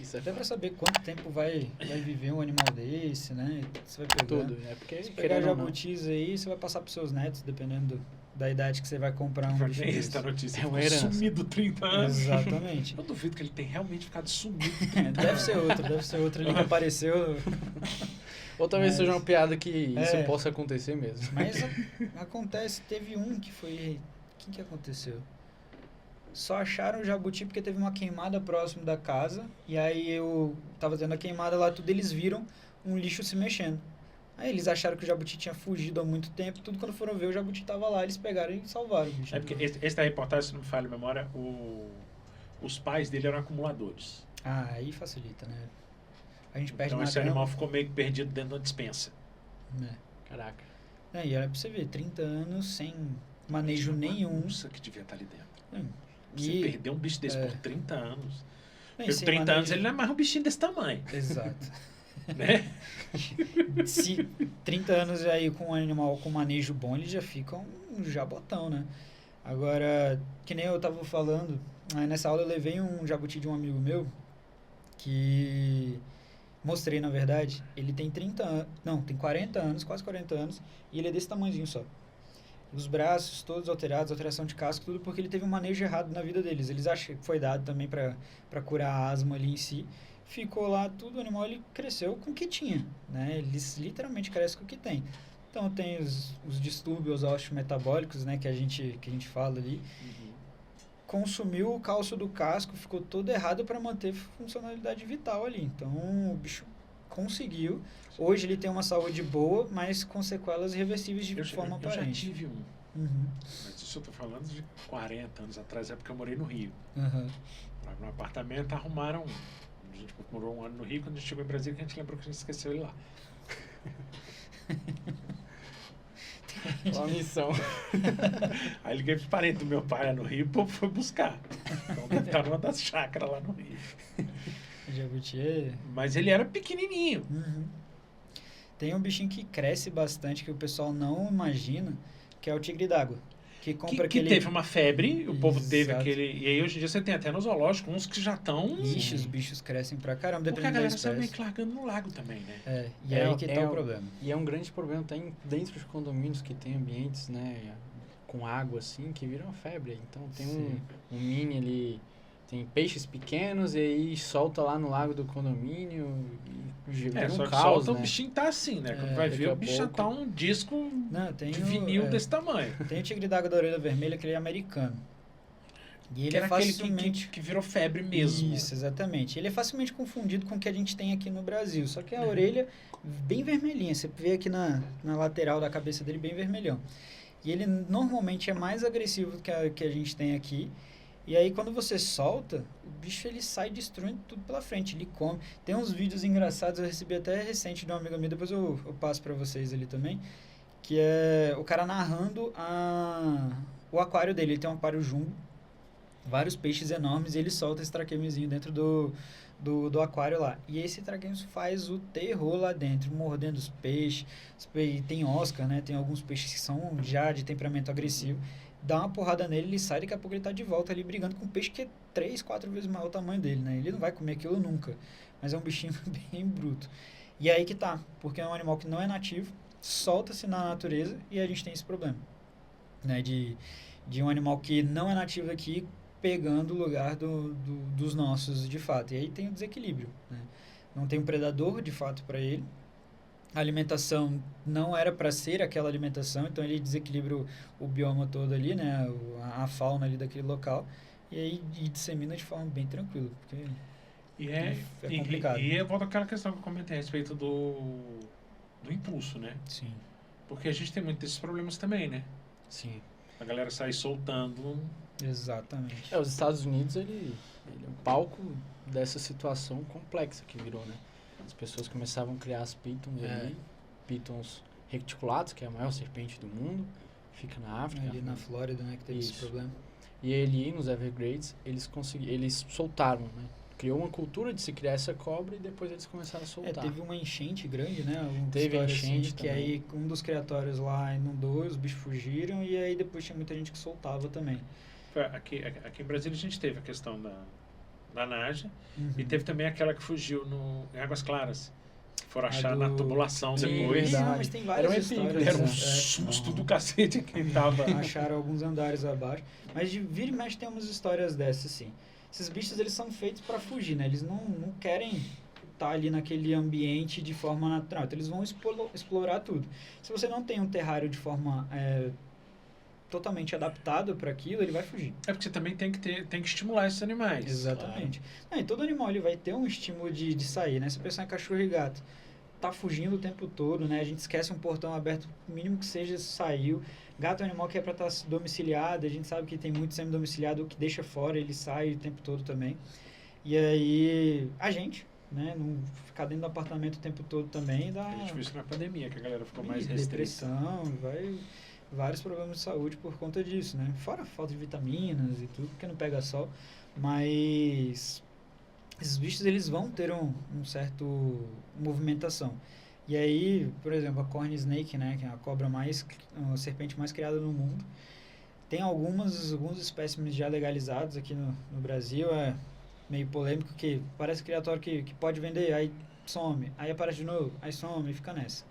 Isso é Até para fato. saber quanto tempo vai viver um animal desse, né? Você vai pegar. Tudo, né? Porque Se pegar querendo ou não, jabutis aí, você vai passar pros seus netos, dependendo da idade que você vai comprar um bicho Nem desse. essa notícia. É uma Ficou herança. sumido 30 anos. Exatamente. Eu duvido que ele tenha realmente ficado sumido. Deve ser outro ali que apareceu. Ou talvez Mas- seja uma piada que isso É. possa acontecer mesmo. Mas acontece, teve um que foi... Quem que aconteceu? Só acharam o jabuti porque teve uma queimada próximo da casa. E aí eu tava tendo a queimada lá, tudo, eles viram um lixo se mexendo. Aí eles acharam que o jabuti tinha fugido há muito tempo. Tudo quando foram ver, o jabuti tava lá, eles pegaram e salvaram o bicho. É porque esse da reportagem, se não me falha a memória, os pais dele eram acumuladores. Ah, aí facilita, né? A gente perde Então na esse grama. animal ficou meio que perdido dentro da dispensa. Caraca. E olha pra você ver, 30 anos sem manejo nenhum. Nossa, que devia estar ali dentro. Hum. Você E- perder um bicho desse por 30 anos. Não, e Porque sem 30 anos manejo- ele não é mais um bichinho desse tamanho, Exato. né? Se 30 anos aí com um animal com manejo bom, ele já fica um jabotão, né? Agora, que nem eu tava falando, nessa aula eu levei um jabuti de um amigo meu, que mostrei, na verdade, ele tem 30 anos, não, tem 40 anos, quase 40 anos, e ele é desse tamanhozinho só. Os braços todos alterados, alteração de casco, tudo porque ele teve um manejo errado na vida deles. Eles acham que foi dado também para curar a asma ali em si. Ficou lá tudo, o animal ele cresceu com o que tinha, né? Eles literalmente crescem com o que tem. Então tem os distúrbios osteometabólicos, né, que a gente fala ali. Consumiu o cálcio do casco, ficou todo errado para manter funcionalidade vital ali. Então o bicho conseguiu. Hoje ele tem uma saúde boa, mas com sequelas irreversíveis de forma eu já aparente. tive um. Uhum, Mas isso eu tô falando de 40 anos atrás, é porque eu morei no Rio. uhum. Morava num apartamento, arrumaram um. A gente morou um ano no Rio, quando a gente chegou em Brasília, que a gente lembrou que a gente esqueceu ele lá. Uma missão. Aí liguei pros parentes do meu pai lá no Rio, o povo foi buscar. Então deve estar numa das chácaras lá no Rio. Jabuti é... Mas ele era pequenininho. Uhum. Tem um bichinho que cresce bastante, que o pessoal não imagina, que é o tigre d'água. Que compra Que aquele... teve uma febre, o povo teve Exato. aquele... E aí hoje em dia você tem até no zoológico uns que já estão... Ixi, os bichos crescem pra caramba, Porque a dependendo da galera saiu meio espécie. que largando no lago também, né? E aí que tá o problema. E é um grande problema, tem dentro dos condomínios que tem ambientes, né, com água assim, que viram uma febre. Então tem um mini ali, tem peixes pequenos e aí solta lá no lago do condomínio e vira Só um que caos, solta, né? o bichinho tá assim, né? Quando vai daqui ver, a o bicho já pouco- tá um disco Não, tem de o- vinil é, desse tamanho. Tem o tigre d'água da orelha vermelha, que ele é americano. E ele Que é era aquele facilmente... que virou febre mesmo. Isso, exatamente. Ele é facilmente confundido com o que a gente tem aqui no Brasil. Só que a Uhum. orelha bem vermelhinha. Você vê aqui na lateral da cabeça dele bem vermelhão. E ele normalmente é mais agressivo do que a gente tem aqui. E aí quando você solta, o bicho ele sai destruindo tudo pela frente. Ele come. Tem uns vídeos engraçados, eu recebi até recente de uma amiga minha, depois eu passo pra vocês ali também. que é o cara narrando o aquário dele. Ele tem um aquário jumbo, vários peixes enormes, e ele solta esse traquemezinho dentro do aquário lá. E esse traquemes faz o terror lá dentro, mordendo os peixes. Tem Oscar, né? Tem alguns peixes que são já de temperamento agressivo. Dá uma porrada nele, ele sai, daqui a pouco ele tá de volta ali brigando com um peixe que é 3, 4 vezes maior o tamanho dele, né? Ele não vai comer aquilo nunca, mas é um bichinho bem bruto. E aí que tá, porque é um animal que não é nativo, solta-se na natureza e a gente tem esse problema, né? De um animal que não é nativo aqui pegando o lugar dos nossos, de fato. E aí tem o desequilíbrio, né? Não tem um predador, de fato, para ele. A alimentação não era para ser aquela alimentação, então ele desequilibra o bioma todo ali, né? A fauna ali daquele local. E aí dissemina de forma bem tranquila, porque é complicado. E volta àquela questão que eu comentei a respeito do impulso, né? Sim. Porque a gente tem muitos desses problemas também, né? Sim. A galera sai soltando. Exatamente. Os Estados Unidos, ele é um palco dessa situação complexa que virou, né? As pessoas começavam a criar as pitons ali, pitons reticulados, que é a maior serpente do mundo, fica na África. Ali na Flórida, né, que teve esse problema. E ali, nos Everglades, eles soltaram, né? Criou uma cultura de se criar essa cobra e depois eles começaram a soltar. Teve uma enchente grande, né? Teve enchente assim, que aí um dos criatórios lá inundou, os bichos fugiram e aí depois tinha muita gente que soltava também. Aqui em Brasília a gente teve a questão da Naja e teve também aquela que fugiu em Águas Claras. Foram achar na tubulação depois. Não, mas tem várias histórias. Era um susto do cacete quem tava. Acharam alguns andares abaixo. Mas de vira e mexe tem umas histórias dessas, assim. Esses bichos, eles são feitos para fugir, né? Eles não querem estar ali naquele ambiente de forma natural. Então, eles vão explorar tudo. Se você não tem um terrário de forma totalmente adaptado para aquilo, ele vai fugir. É porque você também tem que estimular esses animais. Exatamente. Claro. E todo animal ele vai ter um estímulo de sair, né? Se pensar em cachorro e gato, tá fugindo o tempo todo, né? A gente esquece um portão aberto, o mínimo que seja, saiu. Gato é um animal que é para estar domiciliado, a gente sabe que tem muito semi-domiciliado, o que deixa fora, ele sai o tempo todo também. E aí, a gente, né? Não ficar dentro do apartamento o tempo todo também dá... A gente viu isso na pandemia, que a galera ficou mais restrita. Depressão, vários problemas de saúde por conta disso, né? Fora a falta de vitaminas e tudo, porque não pega sol. Mas esses bichos, eles vão ter um certo movimentação. E aí, por exemplo, a corn snake, né, que é a serpente mais criada no mundo, tem alguns espécimes já legalizados aqui no Brasil. É meio polêmico, que parece criatório que pode vender, aí some, aí aparece de novo, aí some e fica nessa.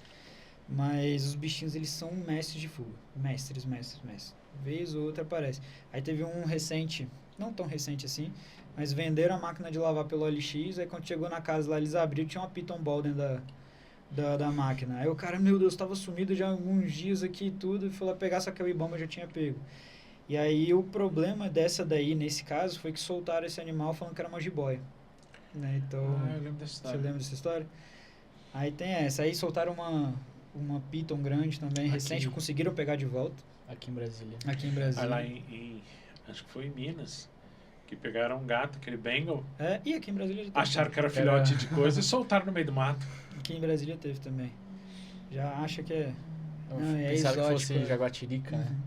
Mas os bichinhos, eles são mestres de fuga. Mestres. Vez ou outra aparece. Aí teve um recente, não tão recente assim, mas venderam a máquina de lavar pelo OLX, aí quando chegou na casa lá, eles abriram, tinha uma Piton Ball dentro da máquina. Aí o cara, meu Deus, estava sumido já há alguns dias aqui e tudo, e foi lá pegar, só que o Ibama já tinha pego. E aí o problema dessa daí, nesse caso, foi que soltaram esse animal falando que era uma jiboia. Né? Então, eu lembro dessa história. Você lembra dessa história? Aí tem essa. Aí soltaram uma Piton grande também, recente, conseguiram pegar de volta. Aqui em Brasília. Aí lá acho que foi em Minas, que pegaram um gato, aquele Bengal. E aqui em Brasília já teve. Acharam que era filhote de coisa e soltaram no meio do mato. Aqui em Brasília teve também. Já acha que é... é exótico. Que fosse jaguatirica, né?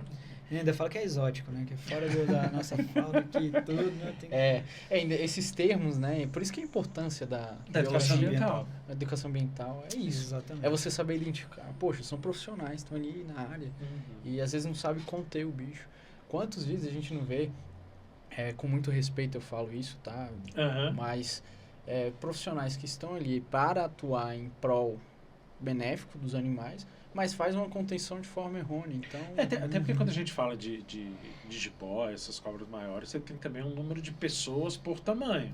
E ainda fala que é exótico, né? Que é fora da nossa fauna aqui, tudo, né? Ainda esses termos, né? Por isso que a importância da educação ambiental. A educação ambiental é isso. Exatamente. É você saber identificar. Poxa, são profissionais, estão ali na área. E às vezes não sabe conter o bicho. Quantas vezes a gente não vê, com muito respeito eu falo isso, tá? Mas profissionais que estão ali para atuar em prol benéfico dos animais, mas faz uma contenção de forma errônea, então... Até porque quando a gente fala de jiboia, essas cobras maiores, você tem também um número de pessoas por tamanho.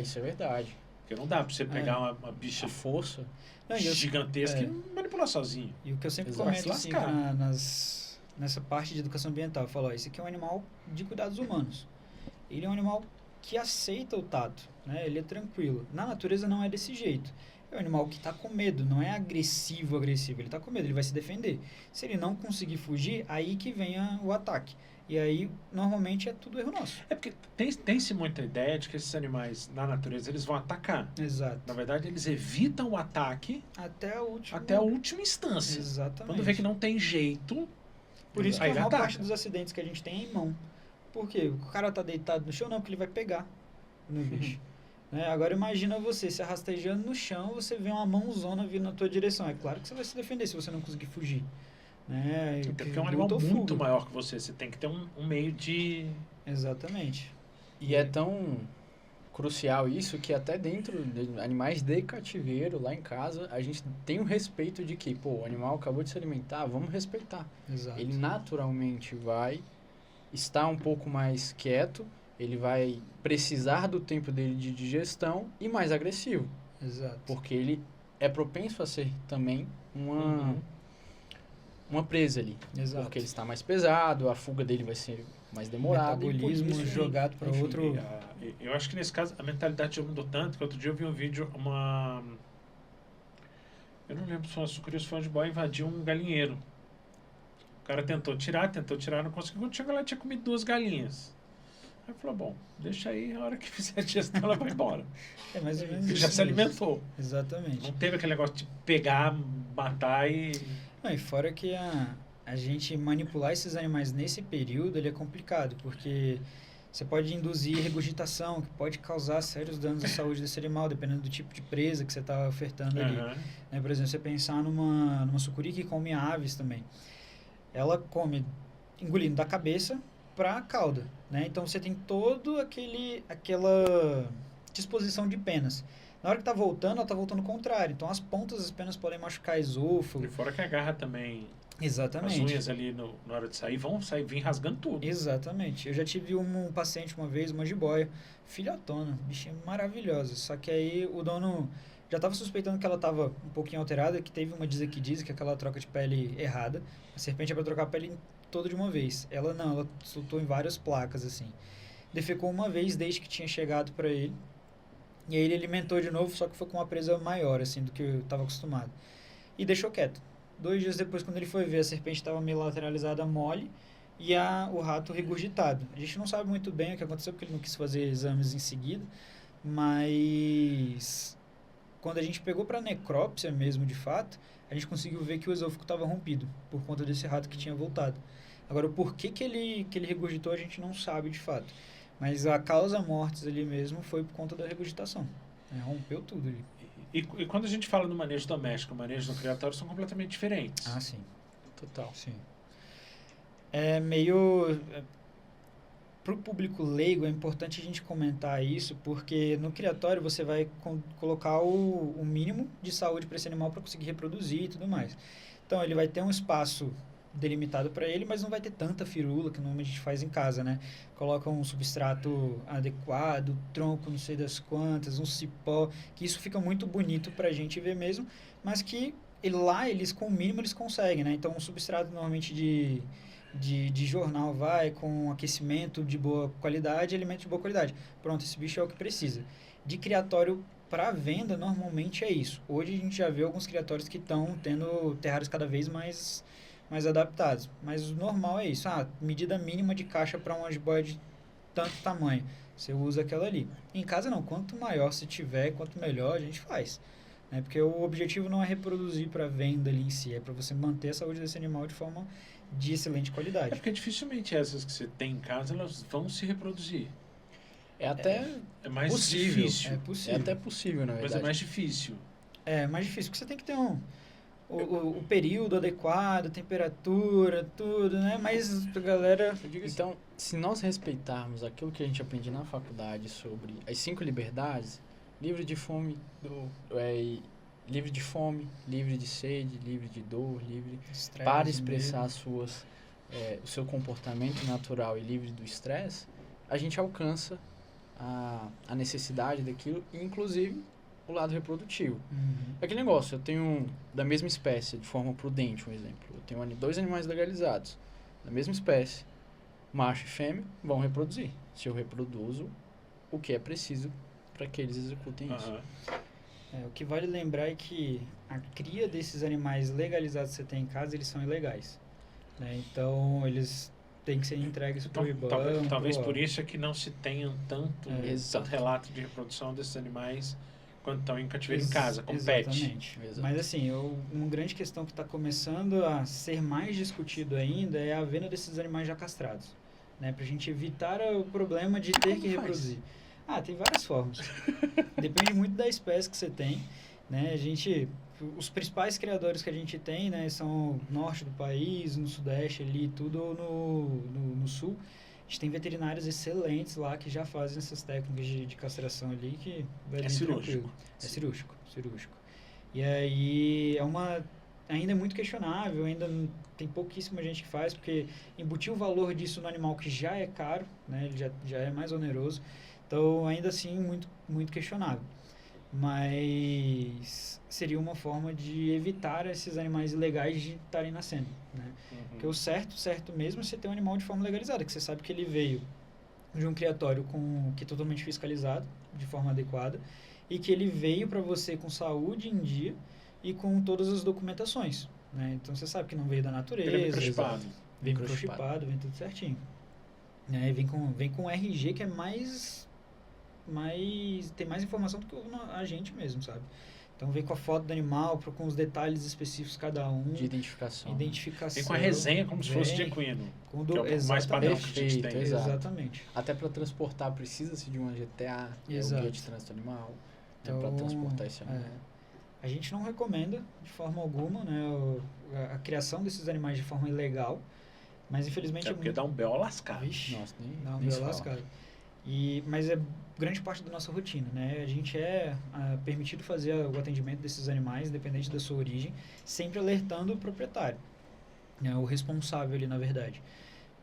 Isso é verdade. Porque não dá pra você pegar uma bicha... A força. Gigantesca e manipular sozinho. E o que eu sempre comento, assim, nessa parte de educação ambiental, eu falo, esse aqui é um animal de cuidados humanos. Ele é um animal que aceita o tato, né? Ele é tranquilo. Na natureza não é desse jeito. É um animal que está com medo, não é agressivo, ele está com medo, ele vai se defender. Se ele não conseguir fugir, aí que vem o ataque. E aí, normalmente, é tudo erro nosso. É porque tem-se muita ideia de que esses animais, na natureza, eles vão atacar. Exato. Na verdade, eles evitam o ataque até a última instância. Exatamente. Quando vê que não tem jeito, por isso que aí a maior ataca. parte dos acidentes que a gente tem é em mão. Por quê? O cara tá deitado no chão, não, porque ele vai pegar no bicho. Né? Agora imagina você se arrastejando no chão, você vê uma mãozona vindo na tua direção. É claro que você vai se defender se você não conseguir fugir. Né? Até porque é um animal muito maior que você. Você tem que ter um meio de... Exatamente. E é tão crucial isso que até dentro de animais de cativeiro, lá em casa, a gente tem um respeito de que, pô, o animal acabou de se alimentar, vamos respeitar. Exato. Ele naturalmente vai estar um pouco mais quieto, ele vai precisar do tempo dele de digestão e mais agressivo. Exato. Porque ele é propenso a ser também uma presa ali. Exato. Porque ele está mais pesado, a fuga dele vai ser mais demorada. Metabolismo jogado para outro... Eu acho que nesse caso a mentalidade já mudou tanto que outro dia eu vi um vídeo, eu não lembro se foi uma sucuri ou se foi um jiboia, invadiu um galinheiro. O cara tentou tirar, não conseguiu. Quando chegou lá, tinha comido 2 galinhas. Aí falou, bom, deixa aí, a hora que fizer a digestão, ela vai embora. É mais ou menos Ele isso. já se alimentou. Exatamente. Não teve aquele negócio de pegar, matar e... Não, e fora que a gente manipular esses animais nesse período, ele é complicado, porque você pode induzir regurgitação, que pode causar sérios danos à saúde desse animal, dependendo do tipo de presa que você está ofertando ali. Né? Por exemplo, você pensar numa sucuri que come aves também. Ela come engolindo da cabeça para a cauda, né? Então você tem todo aquela disposição de penas. Na hora que tá voltando, ela tá voltando ao contrário. Então as pontas das penas podem machucar esôfago. E fora que a garra também... Exatamente. As unhas ali na hora de sair vão vir rasgando tudo. Exatamente. Eu já tive um paciente uma vez, uma jiboia, filhotona, bichinha maravilhosa. Só que aí o dono já estava suspeitando que ela estava um pouquinho alterada, que teve uma disequidise, que é aquela troca de pele errada. A serpente é para trocar a pele toda de uma vez. Ela não, ela soltou em várias placas, assim. Defecou uma vez desde que tinha chegado para ele. E aí ele alimentou de novo, só que foi com uma presa maior, assim, do que eu estava acostumado. E deixou quieto. 2 dias depois, quando ele foi ver, a serpente estava meio lateralizada, mole, e o rato regurgitado. A gente não sabe muito bem o que aconteceu, porque ele não quis fazer exames em seguida, mas quando a gente pegou para necrópsia mesmo, de fato, a gente conseguiu ver que o esôfago estava rompido, por conta desse rato que tinha voltado. Agora, o porquê que ele regurgitou, a gente não sabe de fato. Mas a causa mortis ali mesmo foi por conta da regurgitação. Rompeu tudo ali. E quando a gente fala no manejo doméstico, o manejo no criatório são completamente diferentes. Ah, sim. Total. Sim. É meio... Para o público leigo é importante a gente comentar isso, porque no criatório você vai colocar o mínimo de saúde para esse animal para conseguir reproduzir e tudo mais. Então ele vai ter um espaço delimitado para ele, mas não vai ter tanta firula que normalmente a gente faz em casa, né? Coloca um substrato adequado, tronco não sei das quantas, um cipó, que isso fica muito bonito para a gente ver mesmo, mas que lá eles com o mínimo eles conseguem, né? Então um substrato normalmente de jornal vai com aquecimento de boa qualidade, alimento de boa qualidade. Pronto, esse bicho é o que precisa. De criatório para venda, normalmente é isso. Hoje a gente já vê alguns criatórios que estão tendo terrários cada vez mais adaptados. Mas o normal é isso. Medida mínima de caixa para uma jiboia de tanto tamanho. Você usa aquela ali. Em casa não. Quanto maior se tiver, quanto melhor a gente faz. Né? Porque o objetivo não é reproduzir para venda ali em si. É para você manter a saúde desse animal de forma de excelente qualidade. É porque dificilmente essas que você tem em casa, elas vão se reproduzir. É até mais possível. difícil. É possível. É até possível, na verdade. Mas é mais difícil. É mais difícil, porque você tem que ter o período adequado, temperatura, tudo, né? Mas a galera... Então, se nós respeitarmos aquilo que a gente aprende na faculdade sobre as 5 liberdades, livre de fome, livre de fome, livre de sede, livre de dor, livre Estresse, para expressar o seu comportamento natural e livre do estresse, a gente alcança a necessidade daquilo, inclusive o lado reprodutivo. É aquele negócio, eu tenho da mesma espécie, de forma prudente, um exemplo. Eu tenho 2 animais legalizados, da mesma espécie, macho e fêmea, vão reproduzir. Se eu reproduzo o que é preciso para que eles executem isso. O que vale lembrar é que a cria desses animais legalizados que você tem em casa, eles são ilegais, né? Então, eles têm que ser entregues para o IBAMA. Talvez por isso é que não se tenham tanto relato de reprodução desses animais quando estão em cativeiro em casa, com exatamente. pet. Mas assim, uma grande questão que está começando a ser mais discutido ainda é a venda desses animais já castrados, né? Para a gente evitar o problema de ter que reproduzir. Tem várias formas. Depende muito da espécie que você tem, né? Os principais criadores que a gente tem, né, são no norte do país, no sudeste ali, tudo no sul. A gente tem veterinários excelentes lá que já fazem essas técnicas de castração ali que vai É cirúrgico. É cirúrgico. E aí ainda é muito questionável, ainda tem pouquíssima gente que faz, porque embutir o valor disso no animal que já é caro, né, ele já é mais oneroso. Então, ainda assim, muito, muito questionável. Mas seria uma forma de evitar esses animais ilegais de estarem nascendo, né? Porque o certo mesmo é você ter um animal de forma legalizada, que você sabe que ele veio de um criatório que é totalmente fiscalizado, de forma adequada, e que ele veio para você com saúde em dia e com todas as documentações, né? Então, você sabe que não veio da natureza. Ele é microchipado. Vem microchipado, vem tudo certinho. Né? Vem com RG, que é tem mais informação do que a gente mesmo, sabe? Então vem com a foto do animal, com os detalhes específicos cada um. De identificação. Vem com a resenha como se fosse de equino. Que é o mais padrão que a gente tem. Exatamente. Até para transportar precisa-se de uma GTA, o Guia de Trânsito Animal, então, para transportar esse animal. A gente não recomenda de forma alguma, né, a criação desses animais de forma ilegal, mas infelizmente... porque dá um B.O. lascado. Vixe, nossa, dá um B.O. lascado. Mas é grande parte da nossa rotina, né? A gente é permitido fazer o atendimento desses animais, independente da sua origem, sempre alertando o proprietário, né? O responsável ali, na verdade.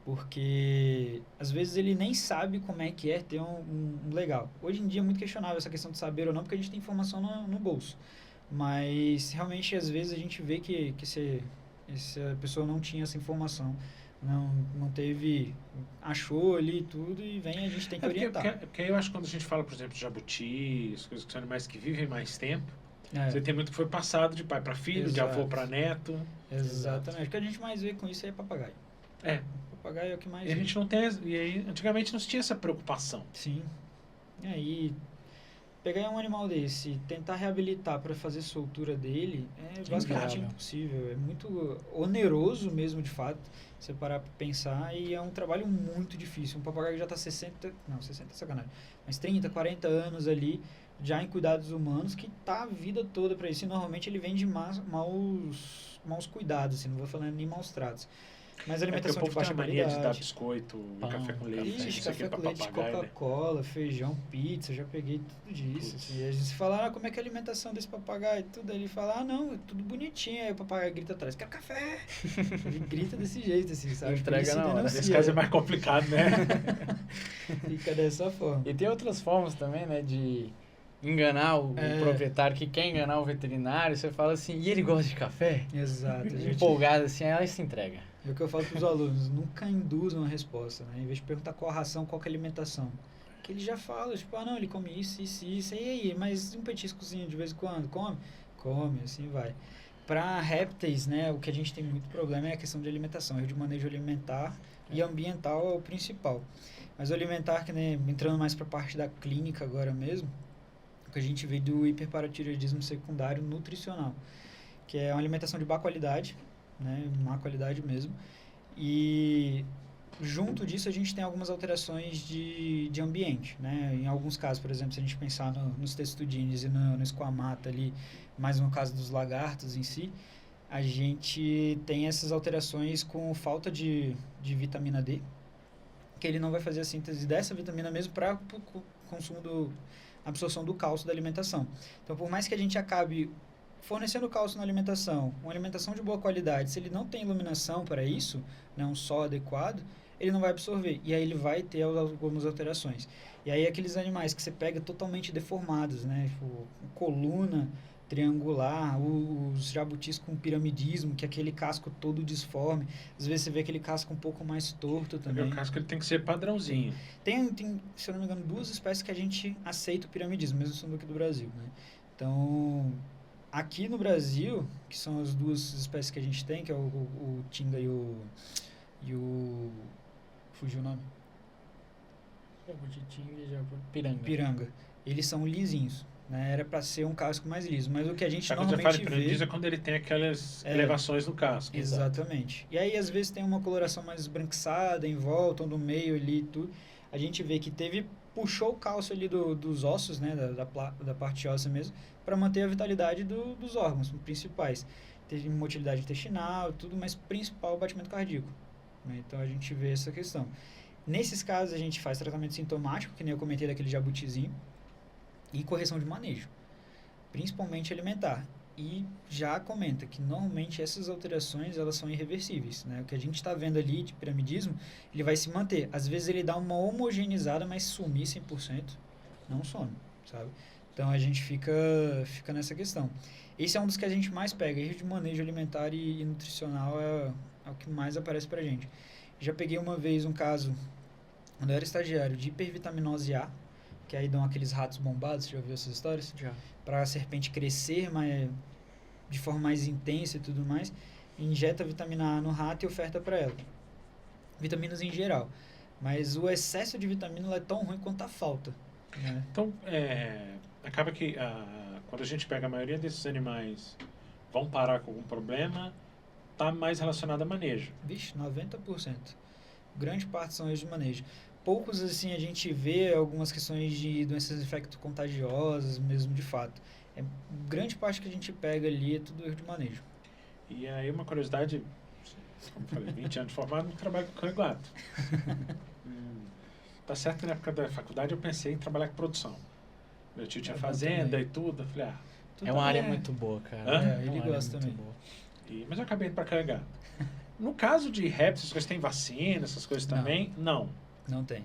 Porque, às vezes, ele nem sabe como é que é ter um legal. Hoje em dia é muito questionável essa questão de saber ou não, porque a gente tem informação no bolso. Mas, realmente, às vezes, a gente vê que essa pessoa não tinha essa informação. Não teve, achou ali tudo e a gente tem que orientar. Porque eu acho que quando a gente fala, por exemplo, de jabuti, as coisas que são animais que vivem mais tempo, você tem muito que foi passado de pai para filho, de avô para neto. Exatamente. O que a gente mais vê com isso é papagaio. Papagaio é o que mais vê. A gente não tem, e aí, antigamente não se tinha essa preocupação. Sim. E aí, pegar um animal desse e tentar reabilitar para fazer soltura dele é basicamente impossível. É muito oneroso mesmo, de fato, você parar para pensar, e é um trabalho muito difícil. Um papagaio já está 60 é sacanagem, mas 30, 40 anos ali, já em cuidados humanos, que tá a vida toda para isso. E normalmente ele vem de maus cuidados, assim, não vou falar nem maus tratos. Mas alimentação de baixa qualidade. Mania de dar biscoito, café com leite, café com leite, Coca-Cola, feijão, pizza, já peguei tudo disso. Assim. E a gente fala, como é que é a alimentação desse papagaio? Tudo, aí ele fala, não, é tudo bonitinho. Aí o papagaio grita atrás, quero café! Ele grita desse jeito, assim, sabe? Entrega na hora. Nesse caso é mais complicado, né? Fica dessa forma. E tem outras formas também, né, de enganar o proprietário, que quer enganar o veterinário. Você fala assim, e ele gosta de café? Exato. Empolgado assim, aí ela se entrega. É o que eu falo para os alunos, nunca induzam a resposta, né? Em vez de perguntar qual a ração, qual que é a alimentação. Que ele já fala, tipo, não, ele come isso, e aí, mas um petiscozinho de vez em quando, come? Come, assim vai. Para répteis, né, o que a gente tem muito problema é a questão de alimentação, erro de manejo alimentar e ambiental é o principal. Mas o alimentar, que, né, entrando mais para a parte da clínica agora mesmo, o que a gente vê do hiperparatireoidismo secundário nutricional, que é uma alimentação de má qualidade, né, má qualidade mesmo, e junto disso a gente tem algumas alterações de ambiente, né, em alguns casos, por exemplo, se a gente pensar nos testudines e no esquamata ali, mais no caso dos lagartos em si, a gente tem essas alterações com falta de vitamina D, que ele não vai fazer a síntese dessa vitamina mesmo para o consumo absorção do cálcio da alimentação. Então, por mais que a gente acabe fornecendo cálcio na alimentação, uma alimentação de boa qualidade, se ele não tem iluminação para isso, né, um sol adequado, ele não vai absorver. E aí ele vai ter algumas alterações. E aí aqueles animais que você pega totalmente deformados, né, tipo, coluna triangular, os jabutis com piramidismo, que é aquele casco todo disforme. Às vezes você vê aquele casco um pouco mais torto também. O casco ele tem que ser padrãozinho. Tem, se eu não me engano, 2 espécies que a gente aceita o piramidismo, mesmo sendo aqui do Brasil, né? Então, aqui no Brasil, que são as duas espécies que a gente tem, que é o tinga e o fugiu o nome? Piranga. Eles são lisinhos, né? Era para ser um casco mais liso, mas o que a gente normalmente vê é quando ele tem aquelas elevações no casco. Exatamente. E aí, às vezes, tem uma coloração mais esbranquiçada em volta, ou no meio ali e tudo. A gente vê que puxou o cálcio ali dos ossos, né? Da parte óssea mesmo, para manter a vitalidade dos órgãos principais. Teve motilidade intestinal, tudo, mas principal o batimento cardíaco. Né? Então, a gente vê essa questão. Nesses casos, a gente faz tratamento sintomático, que nem eu comentei daquele jabutizinho, e correção de manejo, principalmente alimentar. E já comenta que normalmente essas alterações elas são irreversíveis, né? O que a gente está vendo ali de piramidismo, ele vai se manter. Às vezes ele dá uma homogeneizada, mas sumir 100% não some, sabe? Então a gente fica nessa questão. Esse é um dos que a gente mais pega, erro de manejo alimentar e nutricional é o que mais aparece pra gente. Já peguei uma vez um caso, quando eu era estagiário, de hipervitaminose A, que aí dão aqueles ratos bombados, você já ouviu essas histórias? Já. Para a serpente crescer de forma mais intensa e tudo mais, injeta vitamina A no rato e oferta para ela. Vitaminas em geral. Mas o excesso de vitamina é tão ruim quanto a falta. Né? Então, acaba que quando a gente pega a maioria desses animais vão parar com algum problema, está mais relacionado a manejo. Vixe, 90%. Grande parte são erros de manejo. Poucos, assim, a gente vê algumas questões de doenças infecto-contagiosas mesmo, de fato. Grande parte que a gente pega ali é tudo erro de manejo. E aí uma curiosidade, como eu falei, 20 anos de formado, não trabalho com cão e gato. Tá certo que na época da faculdade eu pensei em trabalhar com produção. Meu tio tinha fazenda e tudo, eu falei, é uma área muito boa, cara. Ele gosta também. Mas eu acabei indo para cão e gato. No caso de répteis, essas coisas tem vacina, essas coisas também? Não. Não tem.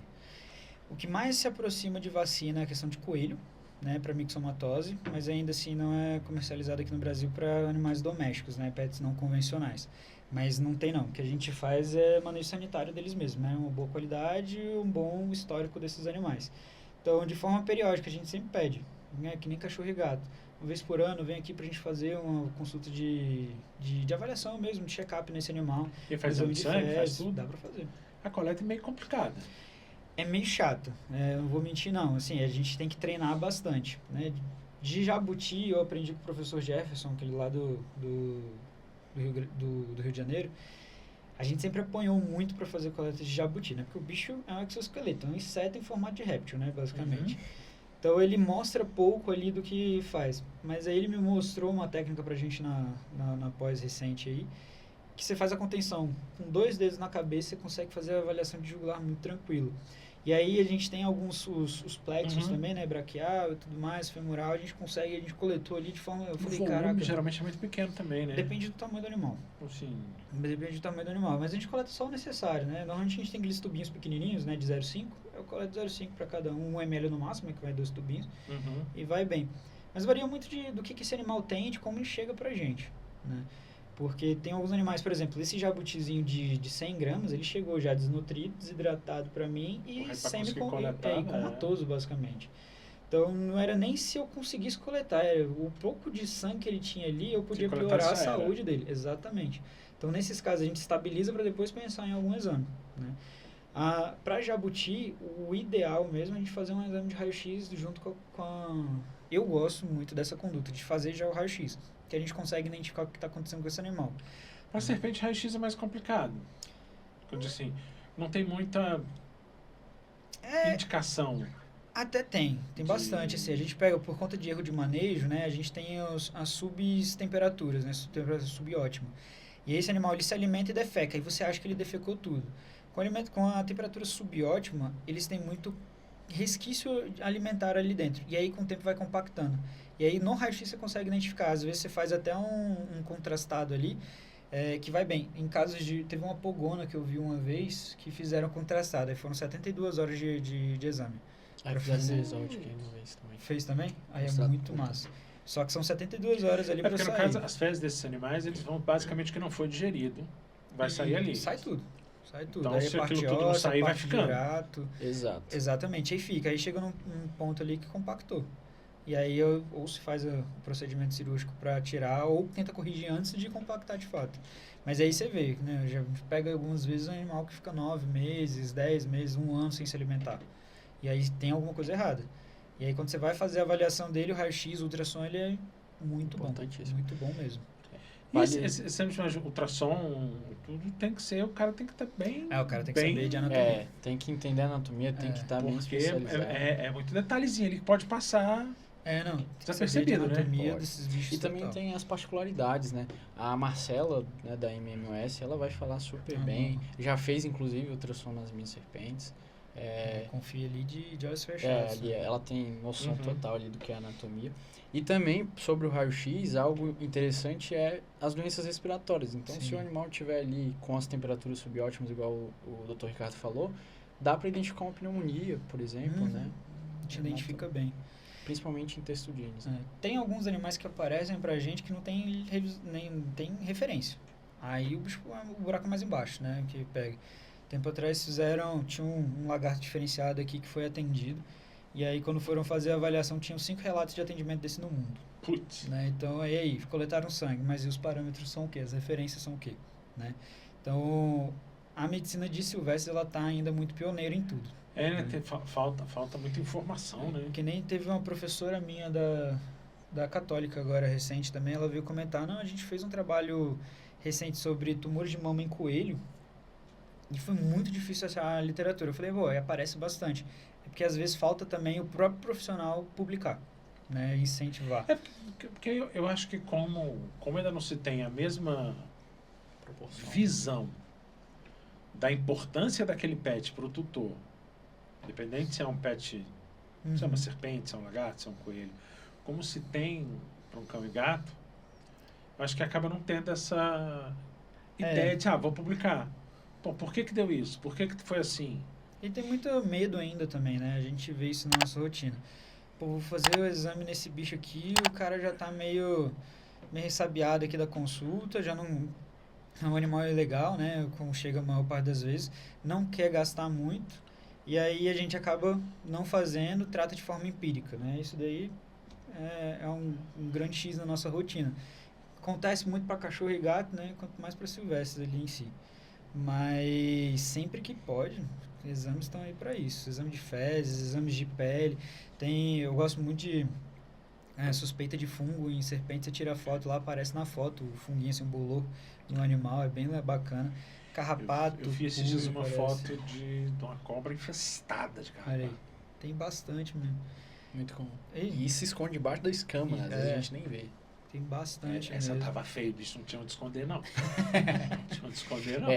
O que mais se aproxima de vacina é a questão de coelho, né, para mixomatose, mas ainda assim não é comercializado aqui no Brasil para animais domésticos, né, pets não convencionais. Mas não tem não. O que a gente faz é manejo sanitário deles mesmos, né, uma boa qualidade e um bom histórico desses animais. Então, de forma periódica, a gente sempre pede, né, que nem cachorro e gato. Uma vez por ano, vem aqui pra gente fazer uma consulta de avaliação mesmo, de check-up nesse animal. E faz exame de sangue, faz tudo? Dá pra fazer. A coleta é meio complicada. É meio chato, não vou mentir não, assim, a gente tem que treinar bastante, né? De jabuti, eu aprendi com o professor Jefferson, aquele lá do Rio de Janeiro, a gente sempre apanhou muito para fazer coleta de jabuti, né? Porque o bicho é um exoesqueleto, é um inseto em formato de réptil, né? Basicamente. Então ele mostra pouco ali do que faz, mas aí ele me mostrou uma técnica pra gente na pós recente aí, que você faz a contenção com 2 dedos na cabeça, você consegue fazer a avaliação de jugular muito tranquilo. E aí a gente tem alguns, os plexos também, né, braquial e tudo mais, femoral, a gente coletou ali de forma, eu falei, caraca... geralmente é muito pequeno também, né? Depende do tamanho do animal. Sim. Depende do tamanho do animal, mas a gente coleta só o necessário, né? Normalmente a gente tem aqueles tubinhos pequenininhos, né, de 0,5, eu coleto 0,5 para cada um, 1 ml no máximo, que vai 2 tubinhos, e vai bem. Mas varia muito do que esse animal tem e de como ele chega pra gente, né? Porque tem alguns animais, por exemplo, esse jabutizinho de 100 gramas, ele chegou já desnutrido, desidratado para mim e comatoso, basicamente. Então, não era nem se eu conseguisse coletar, era o pouco de sangue que ele tinha ali, eu podia piorar a saúde dele. Exatamente. Então, nesses casos, a gente estabiliza para depois pensar em algum exame, né? Para jabuti, o ideal mesmo é a gente fazer um exame de raio-x junto com a... Eu gosto muito dessa conduta, de fazer já o raio-x, que a gente consegue identificar o que está acontecendo com esse animal. Para serpente, raio-x é mais complicado. Eu disse assim, não tem muita indicação. Até tem bastante. Assim, a gente pega, por conta de erro de manejo, né, a gente tem as subtemperaturas, né, temperatura subótima. E esse animal ele se alimenta e defeca, e você acha que ele defecou tudo. Com a temperatura subótima, eles têm muito resquício alimentar ali dentro. E aí, com o tempo, vai compactando. E aí, no raio-x, você consegue identificar. Às vezes, você faz até um contrastado ali, que vai bem. Em casos teve uma pogona que eu vi uma vez, que fizeram contrastado. Aí foram 72 horas de exame. Aí fizeram exótico uma vez também. Fez também? Aí é muito massa. Só que são 72 horas ali para sair. Porque, no caso, as fezes desses animais, eles vão basicamente que não foi digerido. Vai sair ali. Sai tudo. Então, aí se aquilo tudo não sair, vai ficando. Exato. Exatamente. Aí fica. Aí chega num ponto ali que compactou. e aí ou se faz o procedimento cirúrgico para tirar, ou tenta corrigir antes de compactar de fato. Mas aí você vê, né? Já pega algumas vezes um animal que fica 9 meses, 10 meses, 1 ano sem se alimentar. E aí tem alguma coisa errada. E aí quando você vai fazer a avaliação dele, o raio-x, o ultrassom, ele é muito bom. Muito bom mesmo. E esse ultrassom, tudo tem que ser, o cara tem que estar bem... o cara tem que saber de anatomia. Tem que entender a anatomia, tem que estar bem especializado. É muito detalhezinho, ele pode passar... Desapercebido, né? Desses bichos e também tem as particularidades, né? A Marcela, né, da MMOS, ela vai falar super bem. Já fez, inclusive, ultrassom nas minhas serpentes. Confia ali de olhos fechados. Ela tem noção total ali do que é anatomia. E também, sobre o raio-x, algo interessante é as doenças respiratórias. Então, se o animal estiver ali com as temperaturas subótimas, igual o Dr. Ricardo falou, dá para identificar uma pneumonia, por exemplo, né? A gente identifica bem. Principalmente em testudines. Tem alguns animais que aparecem pra gente que não tem nem tem referência. Aí o buraco é mais embaixo, né? Que pega. Tempo atrás tinha um lagarto diferenciado aqui que foi atendido. E aí quando foram fazer a avaliação tinham 5 relatos de atendimento desse no mundo. Putz. Né? Então aí coletaram sangue, mas e os parâmetros são o quê? As referências são o quê? Né? Então a medicina de silvestre ela tá ainda muito pioneira em tudo. Falta muita informação, né? Que nem teve uma professora minha da Católica agora, recente também, ela veio comentar, a gente fez um trabalho recente sobre tumores de mama em coelho e foi muito difícil achar a literatura. Eu falei, aí aparece bastante. É porque às vezes falta também o próprio profissional publicar, né, incentivar. Porque eu acho que como ainda não se tem a mesma visão da importância daquele pet para o tutor, independente se é um pet, se é uma serpente, se é um lagarto, se é um coelho, como se tem para um cão e gato, eu acho que acaba não tendo essa ideia de, vou publicar. Bom, por que deu isso? Por que foi assim? E tem muito medo ainda também, né? A gente vê isso na nossa rotina. Pô, vou fazer o exame nesse bicho aqui, o cara já tá meio ressabiado aqui da consulta, já não... É um animal ilegal, né? Como chega a maior parte das vezes, não quer gastar muito. E aí a gente acaba não fazendo, trata de forma empírica, né? Isso daí é um grande X na nossa rotina. Acontece muito para cachorro e gato, né? Quanto mais para silvestres ali em si. Mas sempre que pode, exames estão aí para isso. Exame de fezes, exames de pele. Eu gosto muito de suspeita de fungo em serpente. Você tira a foto lá, aparece na foto o funguinho, assim, um bolor no animal. É bem bacana. Carrapato. Eu vi esses dias uma foto de uma cobra infestada de carrapato. Olha aí, tem bastante mesmo. Muito comum. E se esconde debaixo da escama, às vezes a gente nem vê. Tem bastante essa mesmo. tava feio, bicho, não tinha onde esconder, não. Não tinha onde esconder, não.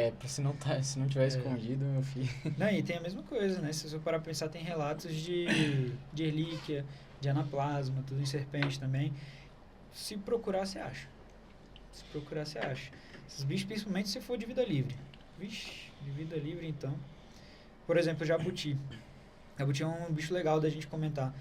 Se não tiver escondido, meu filho. Não, e tem a mesma coisa, né? Se você parar pra pensar, tem relatos de erlíquia, de anaplasma, tudo em serpente também. Se procurar, você acha. Esses bichos, principalmente se for de vida livre. Vixe, de vida livre, então. Por exemplo, jabuti. Jabuti é um bicho legal da gente comentar.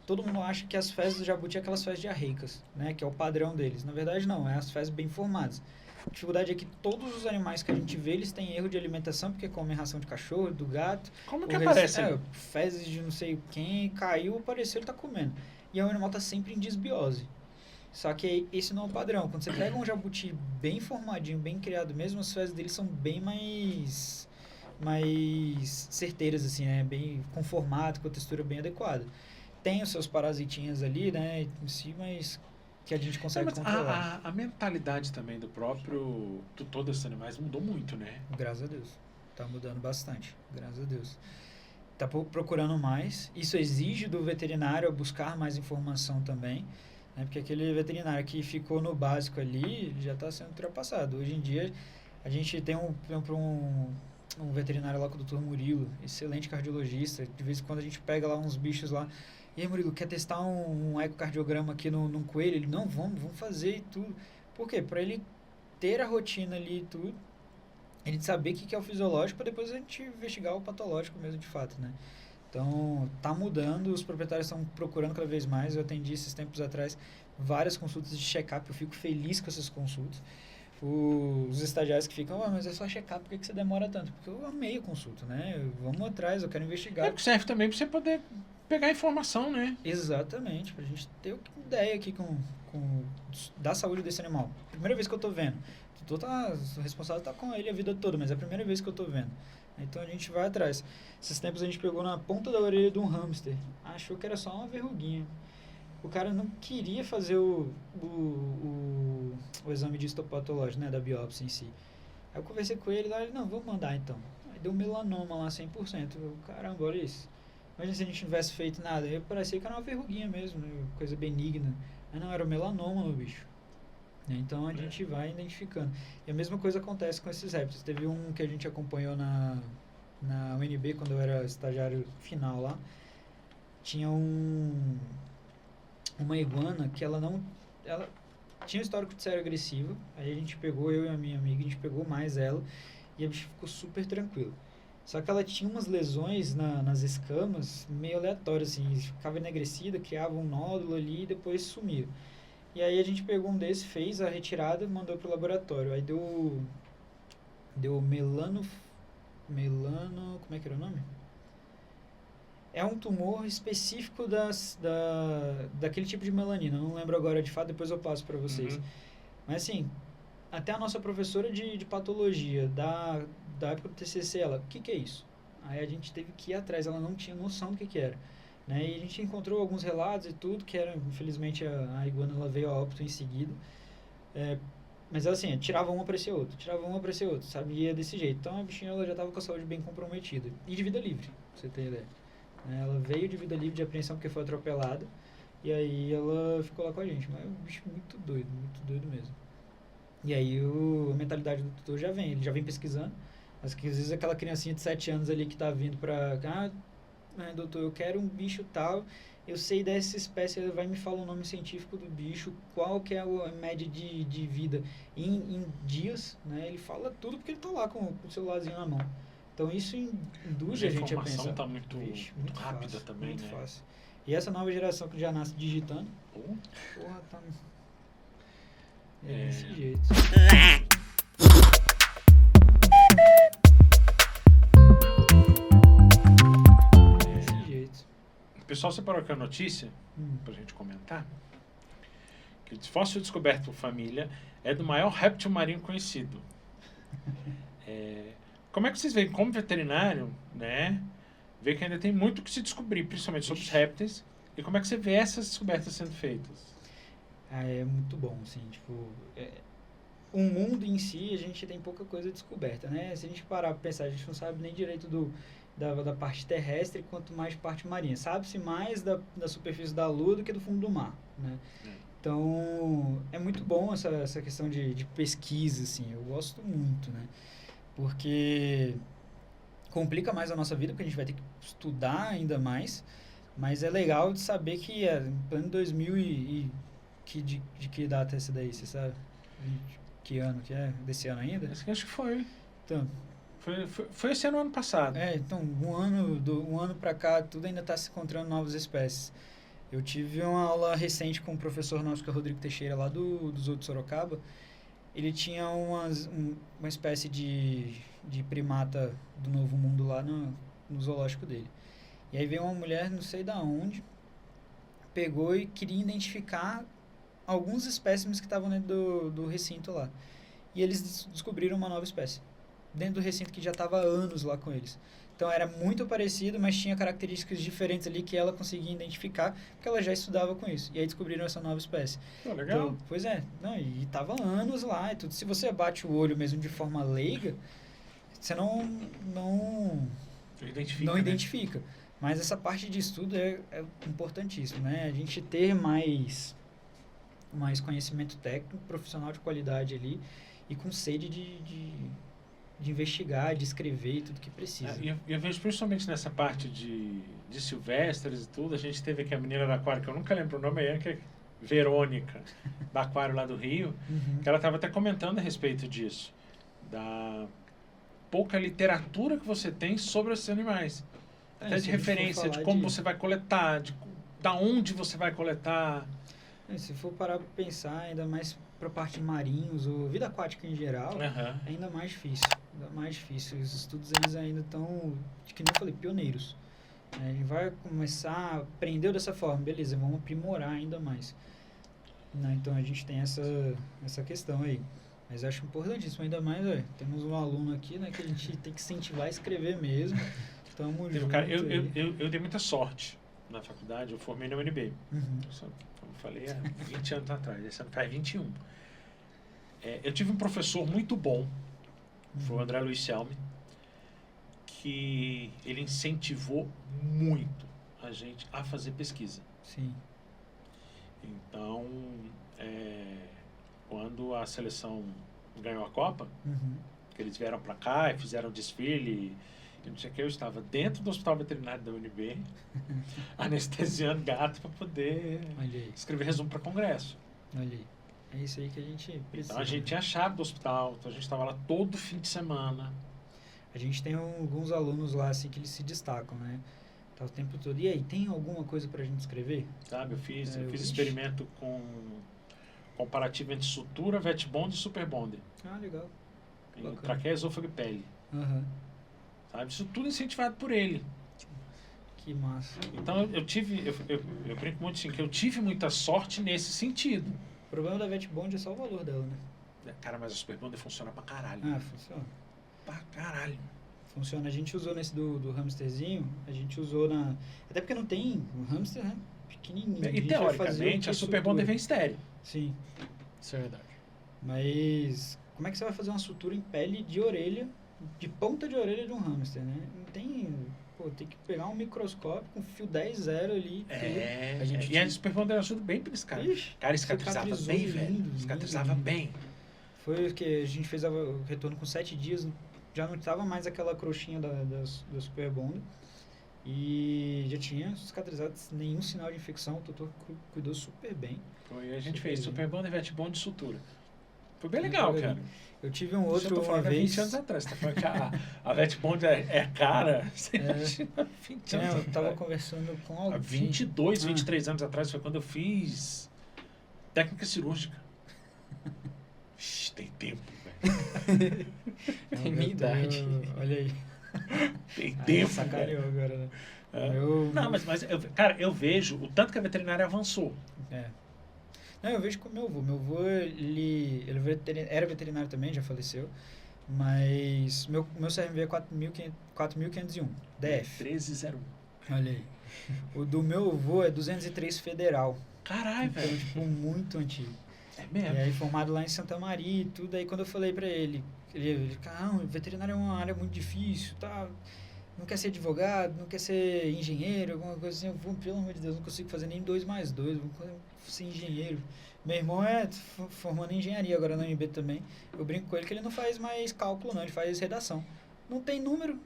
Todo mundo acha que as fezes do jabuti é aquelas fezes diarreicas, né? Que é o padrão deles. Na verdade, não. É as fezes bem formadas. A dificuldade é que todos os animais que a gente vê, eles têm erro de alimentação, porque comem ração de cachorro, do gato. Como que aparece? Fezes de não sei quem, caiu, apareceu, ele tá comendo. E o animal tá sempre em desbiose. Só que esse não é o padrão. Quando você pega um jabuti bem formadinho, bem criado mesmo, as fezes dele são bem mais certeiras, assim, né? Bem com formato, com a textura bem adequada. Tem os seus parasitinhas ali, né? Em si, mas que a gente consegue controlar. A mentalidade também do próprio tutor desses animais mudou muito, né? Graças a Deus. Tá mudando bastante. Graças a Deus. Tá procurando mais. Isso exige do veterinário buscar mais informação também. Né? Porque aquele veterinário que ficou no básico ali já está sendo ultrapassado. Hoje em dia, a gente tem um veterinário lá com o Dr. Murilo, excelente cardiologista. De vez em quando a gente pega lá uns bichos lá. E aí, Murilo, quer testar um ecocardiograma aqui num coelho? Ele, não, vamos fazer e tudo. Por quê? Para ele ter a rotina ali e tudo, ele saber o que é o fisiológico, para depois a gente investigar o patológico mesmo de fato, né? Então, tá mudando, os proprietários estão procurando cada vez mais. Eu atendi esses tempos atrás várias consultas de check-up, eu fico feliz com essas consultas. Os estagiários que ficam, mas é só check-up, por que você demora tanto? Porque eu amei a consulta, né? Vamos atrás, eu quero investigar. Porque serve também para você poder pegar informação, né? Exatamente, pra gente ter uma ideia aqui da saúde desse animal. Primeira vez que eu tô vendo. O responsável tá com ele a vida toda, mas é a primeira vez que eu tô vendo. Então a gente vai atrás. Esses tempos a gente pegou na ponta da orelha de um hamster. Achou que era só uma verruguinha. O cara não queria fazer o exame de histopatológico, né, da biópsia em si. Aí eu conversei com ele lá, ele, não, vou mandar então. Aí deu um melanoma lá, 100%. Eu, caramba, olha isso. Imagina se a gente não tivesse feito nada. Aí parecia que era uma verruguinha mesmo, né, coisa benigna. Mas não, era o melanoma no bicho. Então a gente vai identificando. E a mesma coisa acontece com esses répteis. Teve um que a gente acompanhou na UNB, quando eu era estagiário final lá. Tinha uma iguana que ela tinha um histórico de sério agressivo. Aí a gente pegou, eu e a minha amiga, a gente pegou mais ela e a bicha ficou super tranquila. Só que ela tinha umas lesões nas escamas meio aleatórias, assim, ficava enegrecida, criava um nódulo ali e depois sumia. E aí a gente pegou um desse, fez a retirada e mandou pro laboratório. Aí deu melano, como é que era o nome? É um tumor específico daquele tipo de melanina. Eu não lembro agora de fato, depois eu passo para vocês. Mas assim, até a nossa professora de patologia da época do TCC, ela, o que é isso? Aí a gente teve que ir atrás, ela não tinha noção do que era. Né? E a gente encontrou alguns relatos e tudo, que era, infelizmente, a iguana ela veio a óbito em seguida. Mas assim, tirava uma, aparecia outra, sabe? E ia desse jeito. Então a bichinha ela já estava com a saúde bem comprometida. E de vida livre, pra você ter ideia. Ela veio de vida livre de apreensão porque foi atropelada. E aí ela ficou lá com a gente. Mas é um bicho muito doido mesmo. E aí a mentalidade do tutor já vem, ele já vem pesquisando. Mas que às vezes aquela criancinha de 7 anos ali que tá vindo pra... doutor, eu quero um bicho tal, eu sei dessa espécie, ele vai me falar o nome científico do bicho, qual que é a média de vida em dias, né? Ele fala tudo porque ele tá lá com o celularzinho na mão. Então isso induz a gente a pensar. A informação tá muito rápida fácil, também, muito né? Fácil. E essa nova geração que já nasce digitando, porra, tá... desse jeito. O pessoal separou aqui a notícia, pra gente comentar, que o fóssil descoberto por família é do maior réptil marinho conhecido. Como é que vocês veem como veterinário, né? Vê que ainda tem muito que se descobrir, principalmente sobre os répteis, e como é que você vê essas descobertas sendo feitas? É muito bom, assim, tipo... o mundo em si, a gente tem pouca coisa descoberta, né? Se a gente parar pra pensar, a gente não sabe nem direito da parte terrestre, quanto mais parte marinha. Sabe-se mais da superfície da Lua do que do fundo do mar, né? Então, é muito bom essa questão de pesquisa, assim, eu gosto muito, né? Porque complica mais a nossa vida, porque a gente vai ter que estudar ainda mais, mas é legal de saber que em plano 2000 de que data é essa daí, você sabe? Que ano que é? Desse ano ainda? Acho que foi. Então... Foi esse ano passado. Então, um ano pra cá, tudo ainda está se encontrando novas espécies. Eu tive uma aula recente com o professor nosso, que é o Rodrigo Teixeira, lá do Zoo de Sorocaba. Ele tinha uma espécie de primata do Novo Mundo lá no zoológico dele. E aí veio uma mulher, não sei da onde, pegou e queria identificar alguns espécimes que estavam dentro do recinto lá. E eles descobriram uma nova espécie dentro do recinto que já estava há anos lá com eles. Então era muito parecido, mas tinha características diferentes ali que ela conseguia identificar, porque ela já estudava com isso. E aí descobriram essa nova espécie. Legal. Então, pois é, e estava há anos lá e tudo. Se você bate o olho mesmo de forma leiga, você não identifica. Mas essa parte de estudo é importantíssimo, né? A gente ter mais conhecimento técnico, profissional de qualidade ali e com sede de investigar, de escrever e tudo que precisa. Eu vejo principalmente nessa parte de silvestres e tudo, a gente teve aqui a menina do aquário, que eu nunca lembro o nome, que é Verônica, do aquário lá do Rio, que ela estava até comentando a respeito disso, da pouca literatura que você tem sobre esses animais. Até de referência, de como você vai coletar, da onde você vai coletar. Se for parar para pensar, ainda mais para a parte de marinhos ou vida aquática em geral, é ainda mais difícil. Os estudos eles ainda estão, que nem eu falei, pioneiros. A gente vai começar, aprendeu dessa forma, beleza, vamos aprimorar ainda mais. Né? Então a gente tem essa questão aí. Mas eu acho importantíssimo, ainda mais, temos um aluno aqui, né, que a gente tem que incentivar a escrever mesmo. Tamo junto. Cara, eu dei muita sorte na faculdade, eu formei na UNB. Uhum. Como eu falei, há 20 anos atrás, esse ano faz 21. Eu tive um professor muito bom, foi o André Luiz Selme, que ele incentivou muito a gente a fazer pesquisa. Sim. Então, quando a seleção ganhou a Copa, que eles vieram para cá e fizeram desfile, e não sei o que, eu estava dentro do Hospital Veterinário da UNB, anestesiando gato para poder escrever resumo para congresso. Olha aí. É isso aí que a gente precisa. Então, a gente tinha a chave do hospital, então a gente estava lá todo fim de semana. A gente tem alguns alunos lá, assim, que eles se destacam, né? Tá o tempo todo. E aí, tem alguma coisa pra gente escrever? Sabe, eu fiz experimento com comparativo entre sutura, vetbond e superbond. Ah, legal. Traqueia, esôfago e pele. Uhum. Sabe, isso tudo incentivado por ele. Que massa. Então, eu brinco muito assim, que eu tive muita sorte nesse sentido. O problema da vetbond é só o valor dela, né? Cara, mas a superbond funciona pra caralho. Ah, funciona. Pra caralho. Funciona. A gente usou nesse do hamsterzinho, a gente usou na... Até porque não tem um hamster, né? Pequenininho. E teoricamente, a superbond vem estéreo. Sim. Isso é verdade. Mas como é que você vai fazer uma sutura em pele de orelha, de ponta de orelha de um hamster, né? Não tem... Pô, tem que pegar um microscópio com fio 10-0 ali. E a superbond ajuda bem pra esse cara. Ixi, Cara, cicatrizava bem, velho. Cicatrizava bem. Foi o que a gente fez o retorno com 7 dias, já não estava mais aquela crochinha da Superbond e já tinha cicatrizado, nenhum sinal de infecção, o tutor cuidou super bem. Foi, a gente fez Superbond e vetbond de sutura. Foi bem legal, cara. Eu tive um outro uma vez... 20 anos atrás, tá falando que a vetbond é cara, você imagina 20 anos atrás. Eu tava conversando com alguém. 22, 23 anos atrás foi quando eu fiz técnica cirúrgica. Tem tempo, velho. Tem minha idade. Olha aí. Tem tempo, sacaneou agora, né? Não, mas cara, eu vejo o tanto que a veterinária avançou. Não, eu vejo com o meu avô. Meu avô, ele era veterinário também, já faleceu. Mas meu CRMV é 4.501, DF. 1301. Olha aí. O do meu avô é 203 federal. Caralho, então, velho. Tipo, muito antigo. É mesmo? E aí, formado lá em Santa Maria e tudo. Aí, quando eu falei pra ele, veterinário é uma área muito difícil, tá? Não quer ser advogado, não quer ser engenheiro, alguma coisa assim. Eu vou, pelo amor de Deus, não consigo fazer nem 2 mais 2, vou ser engenheiro. Meu irmão é formando em engenharia agora na UNB também. Eu brinco com ele que ele não faz mais cálculo, não, ele faz redação. Não tem número,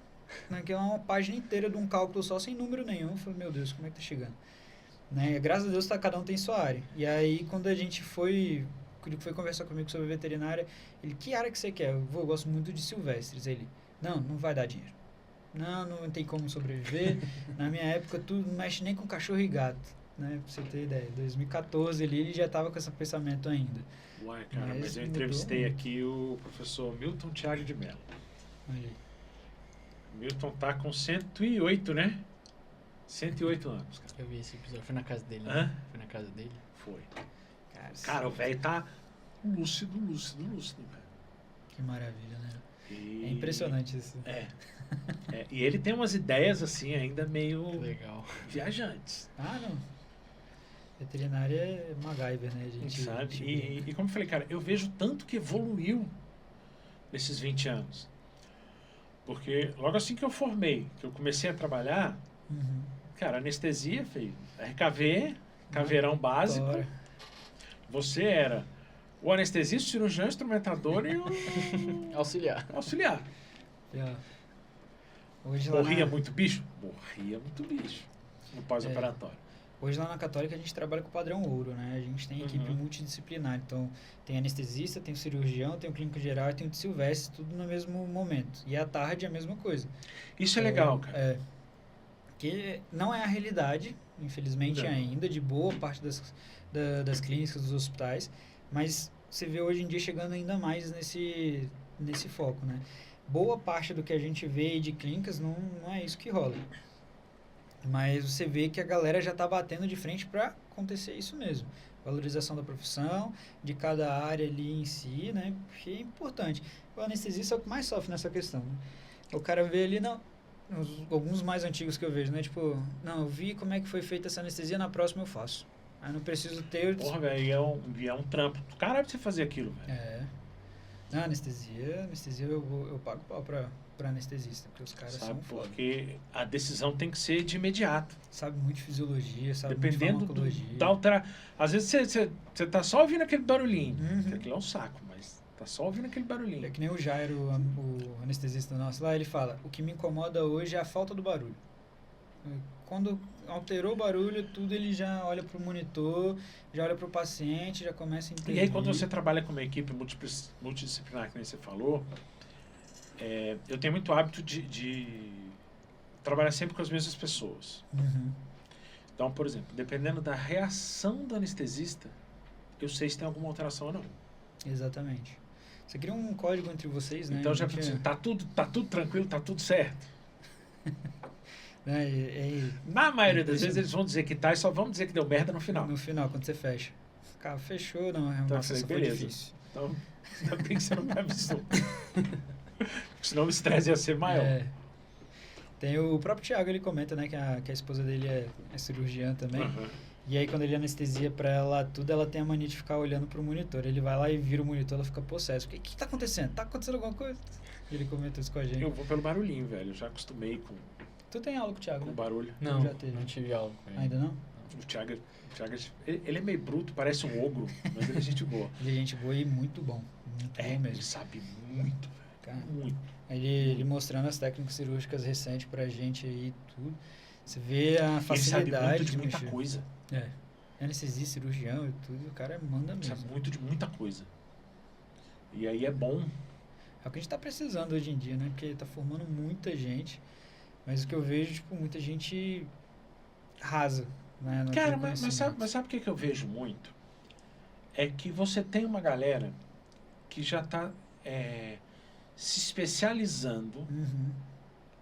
né? Que é uma página inteira de um cálculo só sem número nenhum. Eu falei, meu Deus, como é que tá chegando? Né? Graças a Deus, cada um tem sua área. E aí, quando a gente foi conversar comigo sobre veterinária, ele, que área que você quer? Eu gosto muito de silvestres. Ele, não vai dar dinheiro. Não tem como sobreviver. Na minha época, tu não mexe nem com cachorro e gato, né? Pra você ter ideia. 2014 ele já estava com esse pensamento ainda. Uai, cara, mas eu entrevistei aqui o professor Milton Thiago de Mello. Olha aí. Milton tá com 108, né? 108 anos, cara. Eu vi esse episódio, foi na casa dele, Hã? né? Foi na casa dele. Foi. Cara, o velho tá lúcido, velho. Que maravilha, né? É impressionante isso. E ele tem umas ideias, assim, ainda meio... Legal. Viajantes. Não. Veterinária é MacGyver, né? A gente sabe? E como eu falei, cara, eu vejo tanto que evoluiu nesses 20 anos. Porque logo assim que eu formei, que eu comecei a trabalhar, cara, anestesia, filho, RKV, caveirão básico. Você era o anestesista, o cirurgião, o instrumentador e o... Auxiliar. Hoje Morria muito bicho? Morria muito bicho no pós-operatório. Hoje lá na Católica a gente trabalha com o padrão ouro, né? A gente tem equipe multidisciplinar, então tem anestesista, tem o cirurgião, tem o clínico geral e tem o de silvestre, tudo no mesmo momento. E à tarde é a mesma coisa. Isso é legal, cara. Que não é a realidade, infelizmente ainda, de boa parte das clínicas, dos hospitais, mas você vê hoje em dia chegando ainda mais nesse foco, né? Boa parte do que a gente vê de clínicas não é isso que rola. Mas você vê que a galera já tá batendo de frente para acontecer isso mesmo. Valorização da profissão, de cada área ali em si, né? Porque é importante. O anestesista é o que mais sofre nessa questão, né? O cara vê ali, não, alguns mais antigos que eu vejo, né? Tipo, não, eu vi como é que foi feita essa anestesia, na próxima eu faço. Aí não preciso ter... Porra, velho, é um trampo. Caralho, pra você fazer aquilo, velho. É. Não, anestesia eu pago pau pra anestesista, porque os caras Sabe, são foda. porque a decisão tem que ser de imediato. Sabe muito de fisiologia, sabe Dependendo muito de farmacologia. da alteração. Às vezes você tá só ouvindo aquele barulhinho. Uhum. Aquilo é um saco, mas tá só ouvindo aquele barulhinho. É que nem o Jairo, o anestesista nosso lá, ele fala, o que me incomoda hoje é a falta do barulho. Quando alterou o barulho, tudo ele já olha pro monitor, já olha pro paciente, já começa a entender. E aí, quando você trabalha com uma equipe multidisciplinar, que nem você falou, eu tenho muito hábito de trabalhar sempre com as mesmas pessoas. Uhum. Então, por exemplo, dependendo da reação do anestesista, eu sei se tem alguma alteração ou não. Exatamente. Você cria um código entre vocês, né? Então, já assim, tá tudo tranquilo, tá tudo certo. Na maioria das vezes eles vão dizer que tá e só vão dizer que deu merda no final. No final, quando você fecha. Cara, fechou, não, é Então, nossa, falei, foi beleza. difícil. Então, ainda bem que você não me avisou. Senão o estresse ia ser maior. É. Tem o próprio Thiago, ele comenta, né, que a esposa dele é cirurgiã também. Uhum. E aí, quando ele anestesia pra ela tudo, ela tem a mania de ficar olhando pro monitor. Ele vai lá e vira o monitor, ela fica possessa. O que tá acontecendo? Tá acontecendo alguma coisa? Ele comenta isso com a gente. Eu vou pelo barulhinho, velho. Eu já acostumei com Tu tem aula com o Thiago, o né? barulho. Não, Já teve. não tive aula com ele. Ainda não? O Thiago, ele é meio bruto, parece um ogro, mas ele é gente boa. Ele é gente boa e muito bom. Muito bom Ele mesmo. sabe muito, velho. Cara, Muito. ele mostrando as técnicas cirúrgicas recentes pra gente aí, tudo. Você vê a Ele sabe facilidade muito de muita mexer. coisa. É. Anestesia, cirurgião e tudo, o cara manda Ele mesmo. sabe muito de muita coisa. E aí é bom. É o que a gente tá precisando hoje em dia, né? Porque tá formando muita gente. Mas o que eu vejo, tipo, muita gente rasa, né? Não Cara, tem mas conhecimento. sabe o que eu vejo muito? É que você tem uma galera que já tá se especializando Uhum.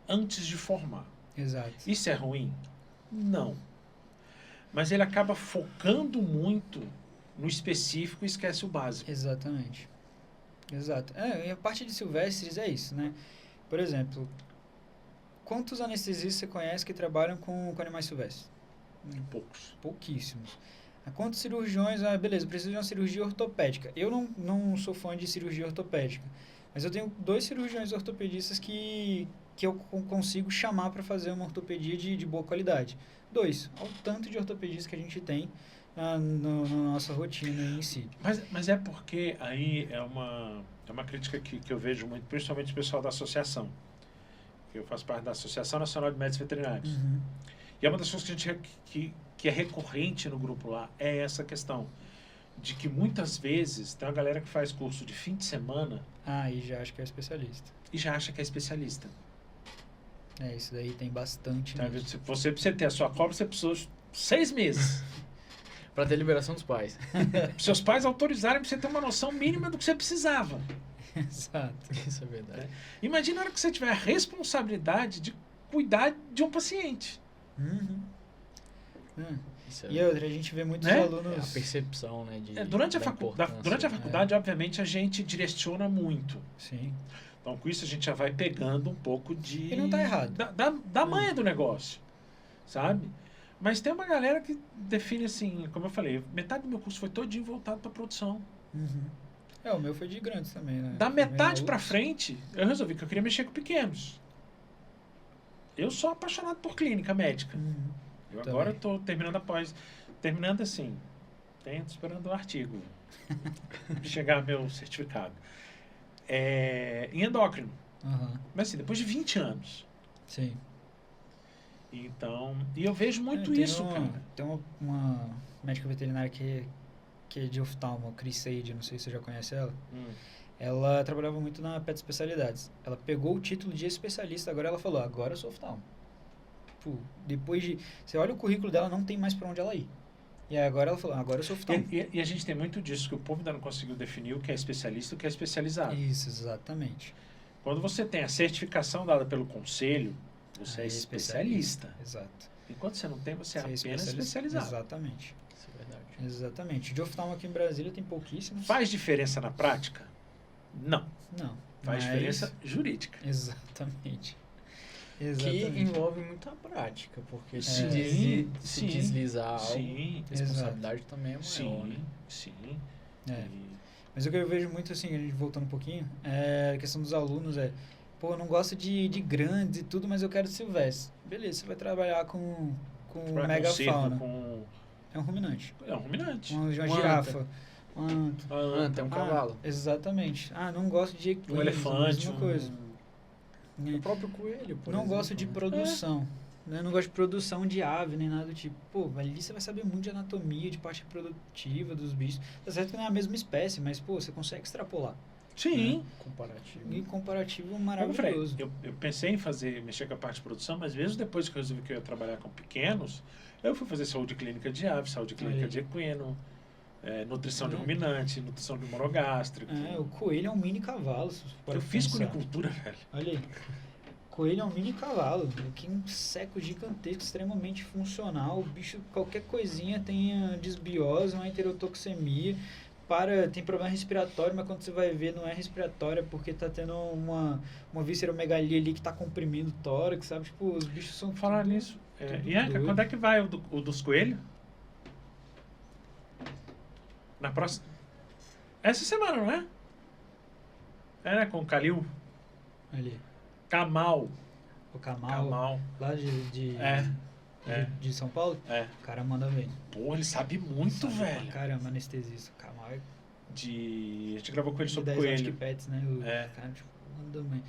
antes de formar. Exato. Isso é ruim? Não. Mas ele acaba focando muito no específico e esquece o básico. Exatamente. Exato. E a parte de silvestres é isso, né? Por exemplo, quantos anestesistas você conhece que trabalham com animais silvestres? Poucos. Pouquíssimos. Quantos cirurgiões... beleza, preciso de uma cirurgia ortopédica. Eu não sou fã de cirurgia ortopédica, mas eu tenho 2 cirurgiões ortopedistas que eu consigo chamar para fazer uma ortopedia de boa qualidade. 2. Ao tanto de ortopedistas que a gente tem na nossa rotina em si. Mas é porque aí é uma crítica que eu vejo muito, principalmente o pessoal da associação. Eu faço parte da Associação Nacional de Médicos Veterinários. Uhum. E é uma das coisas que é recorrente no grupo lá, é essa questão. De que muitas vezes tem uma galera que faz curso de fim de semana E já acho que é especialista. e já acha que é especialista. Isso daí tem bastante. Tá? mesmo. Pra você ter a sua cobra, você precisou 6 meses. Pra ter liberação dos pais. Seus pais autorizarem pra você ter uma noção mínima do que você precisava. Exato. Isso é verdade. Imagina a hora que você tiver a responsabilidade de cuidar de um paciente. Uhum. Isso E outra, a gente vê muitos Né? alunos... é a percepção, né? Durante a da faculdade, obviamente, a gente direciona muito. Sim. Então, com isso, a gente já vai pegando um pouco de... E não tá errado. Da manha do negócio, sabe? Mas tem uma galera que define assim, como eu falei, metade do meu curso foi todinho voltado para produção. Uhum. O meu foi de grandes também, né? Da metade Também para frente, eu resolvi que eu queria mexer com pequenos. Eu sou apaixonado por clínica médica. Uhum. Eu Também. agora estou terminando terminando assim, esperando o artigo, chegar meu certificado. Em endócrino. Uhum. Mas assim, depois de 20 anos. Sim. Então, e eu vejo muito Tem isso, cara. Tem uma médica veterinária que é de oftalmo, Cris Seide, não sei se você já conhece ela. Ela trabalhava muito na Pet Especialidades. Ela pegou o título de especialista, agora ela falou, agora eu sou oftalmo. Depois de... Você olha o currículo dela, não tem mais pra onde ela ir. E aí agora ela falou, agora eu sou oftalmo. E a gente tem muito disso, que o povo ainda não conseguiu definir o que é especialista e o que é especializado. Isso, exatamente. Quando você tem a certificação dada pelo conselho, Você é Aí especialista. Exato. Enquanto você não tem, você é apenas especialista. especializado. Exatamente. Isso é verdade. Exatamente. De oftalmo aqui em Brasília tem pouquíssimos. Faz diferença na prática? Não. Não. Faz diferença jurídica. Exatamente. Que Exatamente. envolve muita prática, porque se Sim, deslizar algo, sim, a responsabilidade também é maior, sim, né? sim. É. E- Mas o que eu vejo muito, assim, a gente voltando um pouquinho, é a questão dos alunos, pô, eu não gosto de grandes e tudo, mas eu quero silvestre. Beleza, você vai trabalhar com com megafauna. com... É um ruminante. É um ruminante. Uma Uma girafa. Uma anta. Uma anta. É um cavalo. Exatamente. Não gosto de equinos, Um elefante. mesma coisa. O próprio coelho, por Não exemplo, gosto de né? produção. Né? Não gosto de produção de ave, nem nada do tipo. Pô, ali você vai saber muito de anatomia, de parte reprodutiva dos bichos. Tá certo que não é a mesma espécie, mas, pô, você consegue extrapolar. Sim. Comparativo. E comparativo Como eu maravilhoso. falei, eu pensei em mexer com a parte de produção, mas mesmo depois que eu resolvi que eu ia trabalhar com pequenos, eu fui fazer saúde clínica de ave, saúde clínica de equino, nutrição de ruminante, nutrição de monogástrico. O coelho é um mini cavalo. Se você for Eu fiz pensar. cunicultura, velho. Olha aí. Coelho é um mini cavalo. Que é um seco gigantesco, extremamente funcional. O bicho, qualquer coisinha tem a desbiose, uma enterotoxemia. Tem problema respiratório, mas quando você vai ver não é respiratória porque tá tendo uma visceromegalia ali que tá comprimindo o tórax, sabe? Tipo, os bichos são Falar tudo- nisso. tudo Ianca, doido. quando é que vai o dos coelhos? Na próxima. Essa semana, não é? Né? Com o Calil. Ali. Camal. O Camal, Camal. lá de São Paulo, É. o cara manda bem. Pô, ele sabe muito, Sabe pra velho. Caramba, anestesista. O Camal é A gente gravou com ele de sobre 10 anos que coelho. pets, né? O É. cara, tipo, manda bem.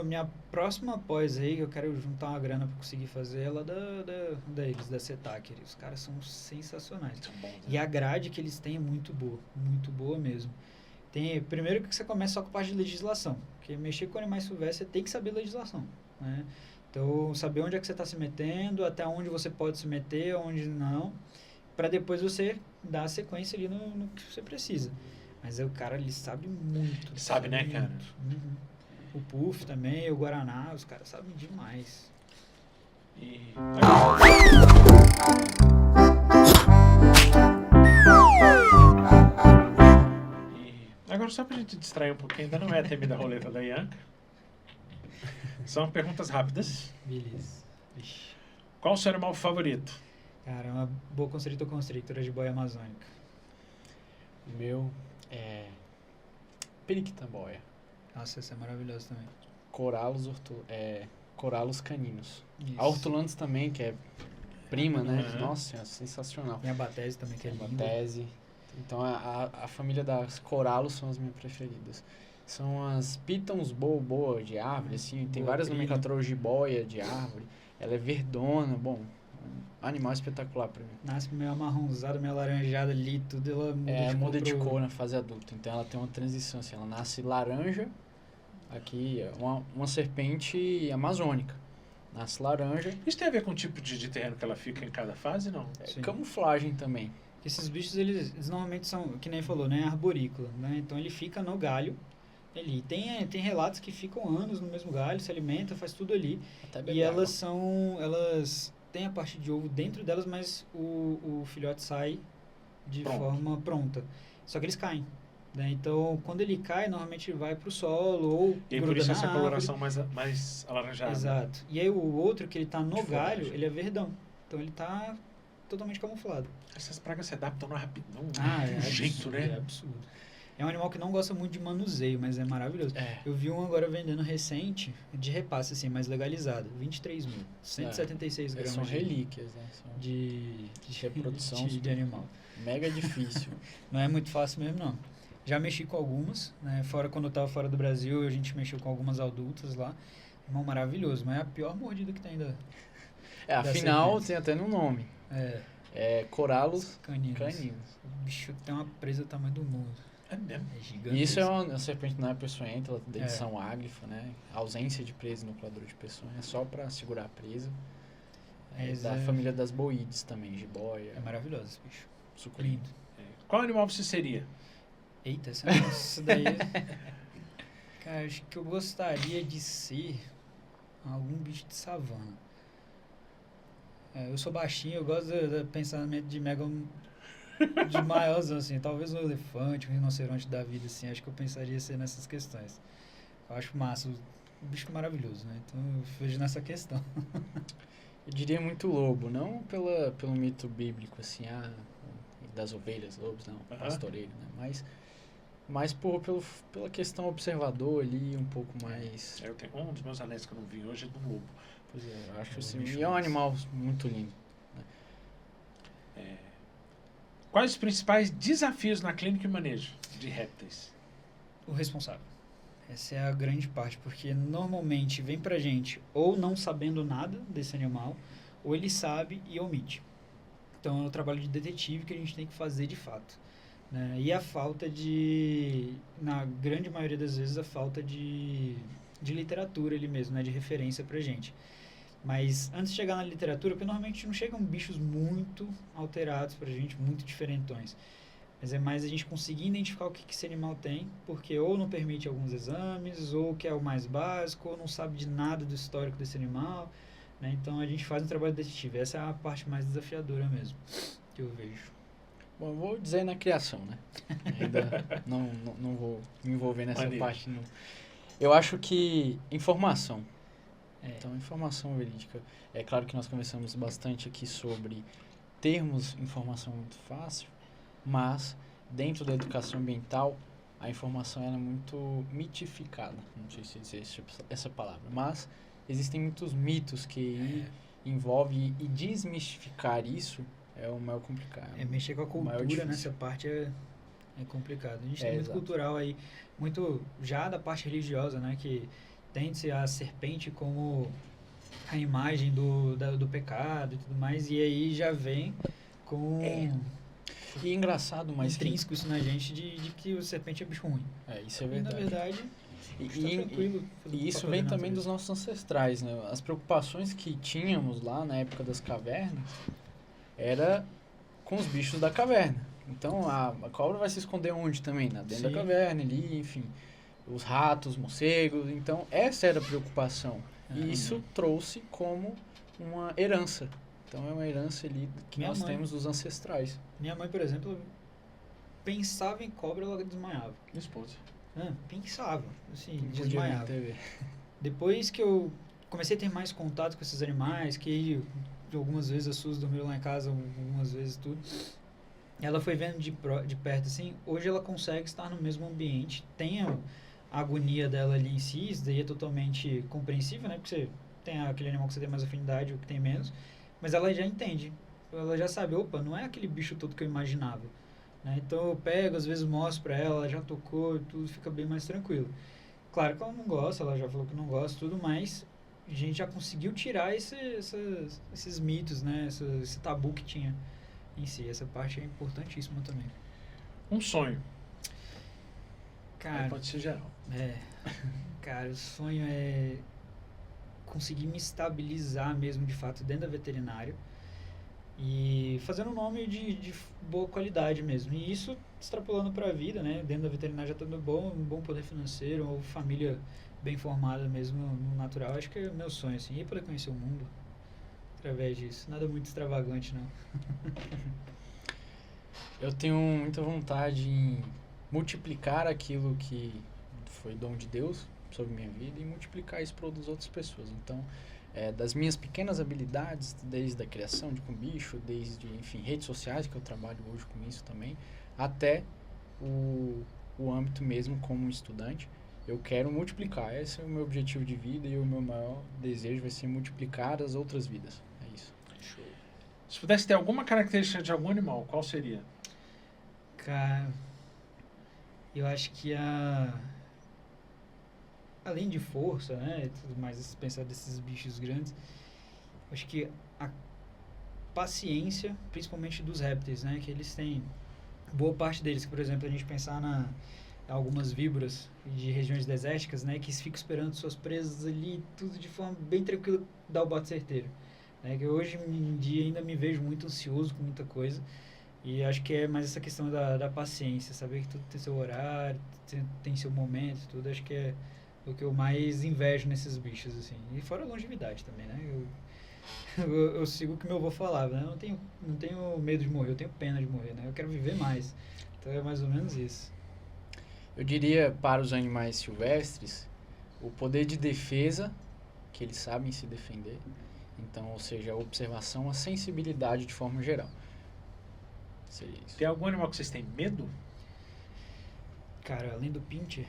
Minha próxima pós aí, que eu quero juntar uma grana pra conseguir fazer, é lá deles, da CETAC. Os caras são sensacionais. Muito bom, né? E a grade que eles têm é muito boa mesmo. Primeiro que você começa só com a parte de legislação, porque mexer com animais silvestres você tem que saber legislação, né? Então, saber onde é que você está se metendo, até onde você pode se meter, onde não, para depois você dar a sequência ali no que você precisa. Mas aí o cara, ele sabe muito. Ele sabe, né, cara? Uhum. O Puff também, o Guaraná, os caras sabem demais. E... Agora, só pra gente distrair um pouquinho, ainda não é a tema da roleta da Ianca. São perguntas rápidas. Beleza. Ixi. Qual o seu animal favorito? Cara, é uma boa constrictora de boia amazônica. O meu é periquitamboia. Nossa, essa é maravilhosa também. Corallus caninos. Isso. A Hortulans também, que é prima, né? Uhum. Nossa, é sensacional. Tem a Batese também, que é Uma linda. tese. Então a família das Corallus são as minhas preferidas. São as pitons boa de árvore, assim, tem Boa várias prima. nomenclaturas de boia, de árvore. Ela é verdona, bom, um animal espetacular pra mim. Nasce meio amarronzada, meio alaranjada ali, tudo ela Muda de pro- cor na fase adulta, então ela tem uma transição, assim, ela nasce laranja, aqui é uma serpente amazônica, nasce laranja, Isso tem a ver com o tipo de terreno que ela fica em cada fase, não? Sim. camuflagem também. Esses bichos, eles normalmente são, que nem falou, né, arborícola, né? Então ele fica no galho ali. Tem relatos que ficam anos no mesmo galho, se alimenta, faz tudo ali. Até E beber água. elas têm a parte de ovo dentro delas, mas o filhote sai de Pronto. forma pronta. Só que eles caem, né? Então, quando ele cai, normalmente ele vai pro solo ou E por gruda isso na essa árvore. coloração mais alaranjada. Exato. E aí o outro, que ele tá no De galho, folhagem. ele é verdão. Então ele tá totalmente camuflado. Essas pragas se adaptam rapidão, É de um jeito, absurdo, né? é absurdo. É um animal que não gosta muito de manuseio, mas é maravilhoso. É. Eu vi um agora vendendo recente, de repasse, assim, mais legalizado. 23 mil. 176 gramas São relíquias, né? São de reprodução de animal. mega difícil. Não é muito fácil mesmo, não. Já mexi com algumas, né? Quando eu tava fora do Brasil, a gente mexeu com algumas adultas lá. Irmão, maravilhoso, mas é a pior mordida que tem da... Afinal, serpente. tem até no nome. É Corallus Caninos. caninos. O bicho tem uma presa do tamanho do mundo. É mesmo. É gigante. E isso é uma serpente não é peçonhenta, ela tem É. edição áglifa, né? A ausência de presa no coador de peçonha é só pra segurar a presa. É Mas da é- família das boídeas também, jiboia, É maravilhoso esse bicho. suculento. Lindo. Qual animal você seria? Eita, essa daí... Cara, acho que eu gostaria de ser... Algum bicho de savana. Eu sou baixinho, eu gosto do pensamento de maiorzão, assim. Talvez um elefante, um rinoceronte da vida, assim. Acho que eu pensaria ser nessas questões. Eu acho massa. O bicho é maravilhoso, né? Então eu vejo nessa questão. Eu diria muito lobo, não pelo mito bíblico, assim, das ovelhas, lobos, não, pastoreiro, né? Mas pela questão observador ali, um pouco mais... Eu tenho um dos meus anéis que eu não vi hoje é do lobo. Pois é, eu acho assim, e é um animal muito lindo. Né? Quais os principais desafios na clínica e manejo de répteis? O responsável. Essa é a grande parte, porque normalmente vem pra gente ou não sabendo nada desse animal, ou ele sabe e omite. Então é o trabalho de detetive que a gente tem que fazer de fato. Né? E a falta na grande maioria das vezes, a falta de literatura ali mesmo, né? De referência pra gente. Mas antes de chegar na literatura, porque normalmente não chegam bichos muito alterados pra gente, muito diferentões. Mas é mais a gente conseguir identificar o que esse animal tem, porque ou não permite alguns exames, ou que é o mais básico, ou não sabe de nada do histórico desse animal. Né? Então a gente faz um trabalho detetive. Essa é a parte mais desafiadora mesmo, que eu vejo. Bom, eu vou dizer na criação, né? Ainda não vou me envolver nessa parte. Não. Eu acho que informação. Então, informação verídica. É claro que nós conversamos bastante aqui sobre termos informação muito fácil, mas dentro da educação ambiental a informação é muito mitificada. Não sei se existe essa palavra, mas existem muitos mitos que envolvem e desmistificar isso é o maior complicado. Mexer com a cultura nessa parte é complicado. A gente tem muito cultural aí, muito já da parte religiosa, né, que tem-se a serpente como a imagem do pecado e tudo mais, e aí já vem com... E é engraçado, mas... intrínseco isso na gente de que o serpente é bicho ruim. Isso é verdade. E, na verdade, e isso vem também dos nossos ancestrais, né? As preocupações que tínhamos lá na época das cavernas era com os bichos da caverna. Então, a cobra vai se esconder onde também? Dentro da caverna ali, enfim... Os ratos, morcegos, então essa era a preocupação. E isso trouxe como uma herança. Então é uma herança ali que nós temos dos ancestrais. Minha mãe, por exemplo, pensava em cobra, ela desmaiava. Minha esposa. Pensava, assim, desmaiava. Depois que eu comecei a ter mais contato com esses animais, que algumas vezes as suas dormiram lá em casa, algumas vezes tudo... Ela foi vendo de perto, assim, hoje ela consegue estar no mesmo ambiente, tem a agonia dela ali em si, isso daí é totalmente compreensível, né, porque você tem aquele animal que você tem mais afinidade, o que tem menos, mas ela já entende, ela já sabe, opa, não é aquele bicho todo que eu imaginava, né, então eu pego, às vezes mostro pra ela já tocou, tudo fica bem mais tranquilo. Claro que ela não gosta, ela já falou que não gosta, tudo, mas a gente já conseguiu tirar esses mitos, né, esse tabu que tinha em si. Essa parte é importantíssima também. Um sonho. Cara, pode ser geral. Cara, o sonho é conseguir me estabilizar mesmo, de fato, dentro da veterinária e fazendo um nome de boa qualidade mesmo. E isso extrapolando para a vida, né? Dentro da veterinária já tendo um bom poder financeiro, uma família bem formada mesmo no natural. Acho que é o meu sonho, assim, e poder conhecer o mundo através disso. Nada muito extravagante, não. Eu tenho muita vontade em multiplicar aquilo que foi dom de Deus sobre minha vida e multiplicar isso para outras pessoas. Então, das minhas pequenas habilidades, desde a criação com bicho, desde, enfim, redes sociais, que eu trabalho hoje com isso também, até o âmbito mesmo como estudante, eu quero multiplicar. Esse é o meu objetivo de vida e o meu maior desejo vai ser multiplicar as outras vidas. É isso. Show. Se pudesse ter alguma característica de algum animal, qual seria? Cara, eu acho que além de força, né, e tudo mais, pensar desses bichos grandes, acho que a paciência, principalmente dos répteis, né, que eles têm boa parte deles, que, por exemplo, a gente pensar algumas víboras de regiões desérticas, né, que ficam esperando suas presas ali, tudo de forma bem tranquila, dar o bote certeiro, né, que hoje em dia ainda me vejo muito ansioso com muita coisa. E acho que é mais essa questão da paciência, saber que tudo tem seu horário, tem seu momento, tudo. Acho que é o que eu mais invejo nesses bichos, assim. E fora a longevidade também, né? Eu sigo o que meu avô falava, né? Eu não tenho medo de morrer, eu tenho pena de morrer, né? Eu quero viver mais. Então é mais ou menos isso. Eu diria para os animais silvestres o poder de defesa, que eles sabem se defender. Então, ou seja, a observação, a sensibilidade de forma geral. Seria isso. Tem algum animal que vocês têm medo? Cara, além do pincher,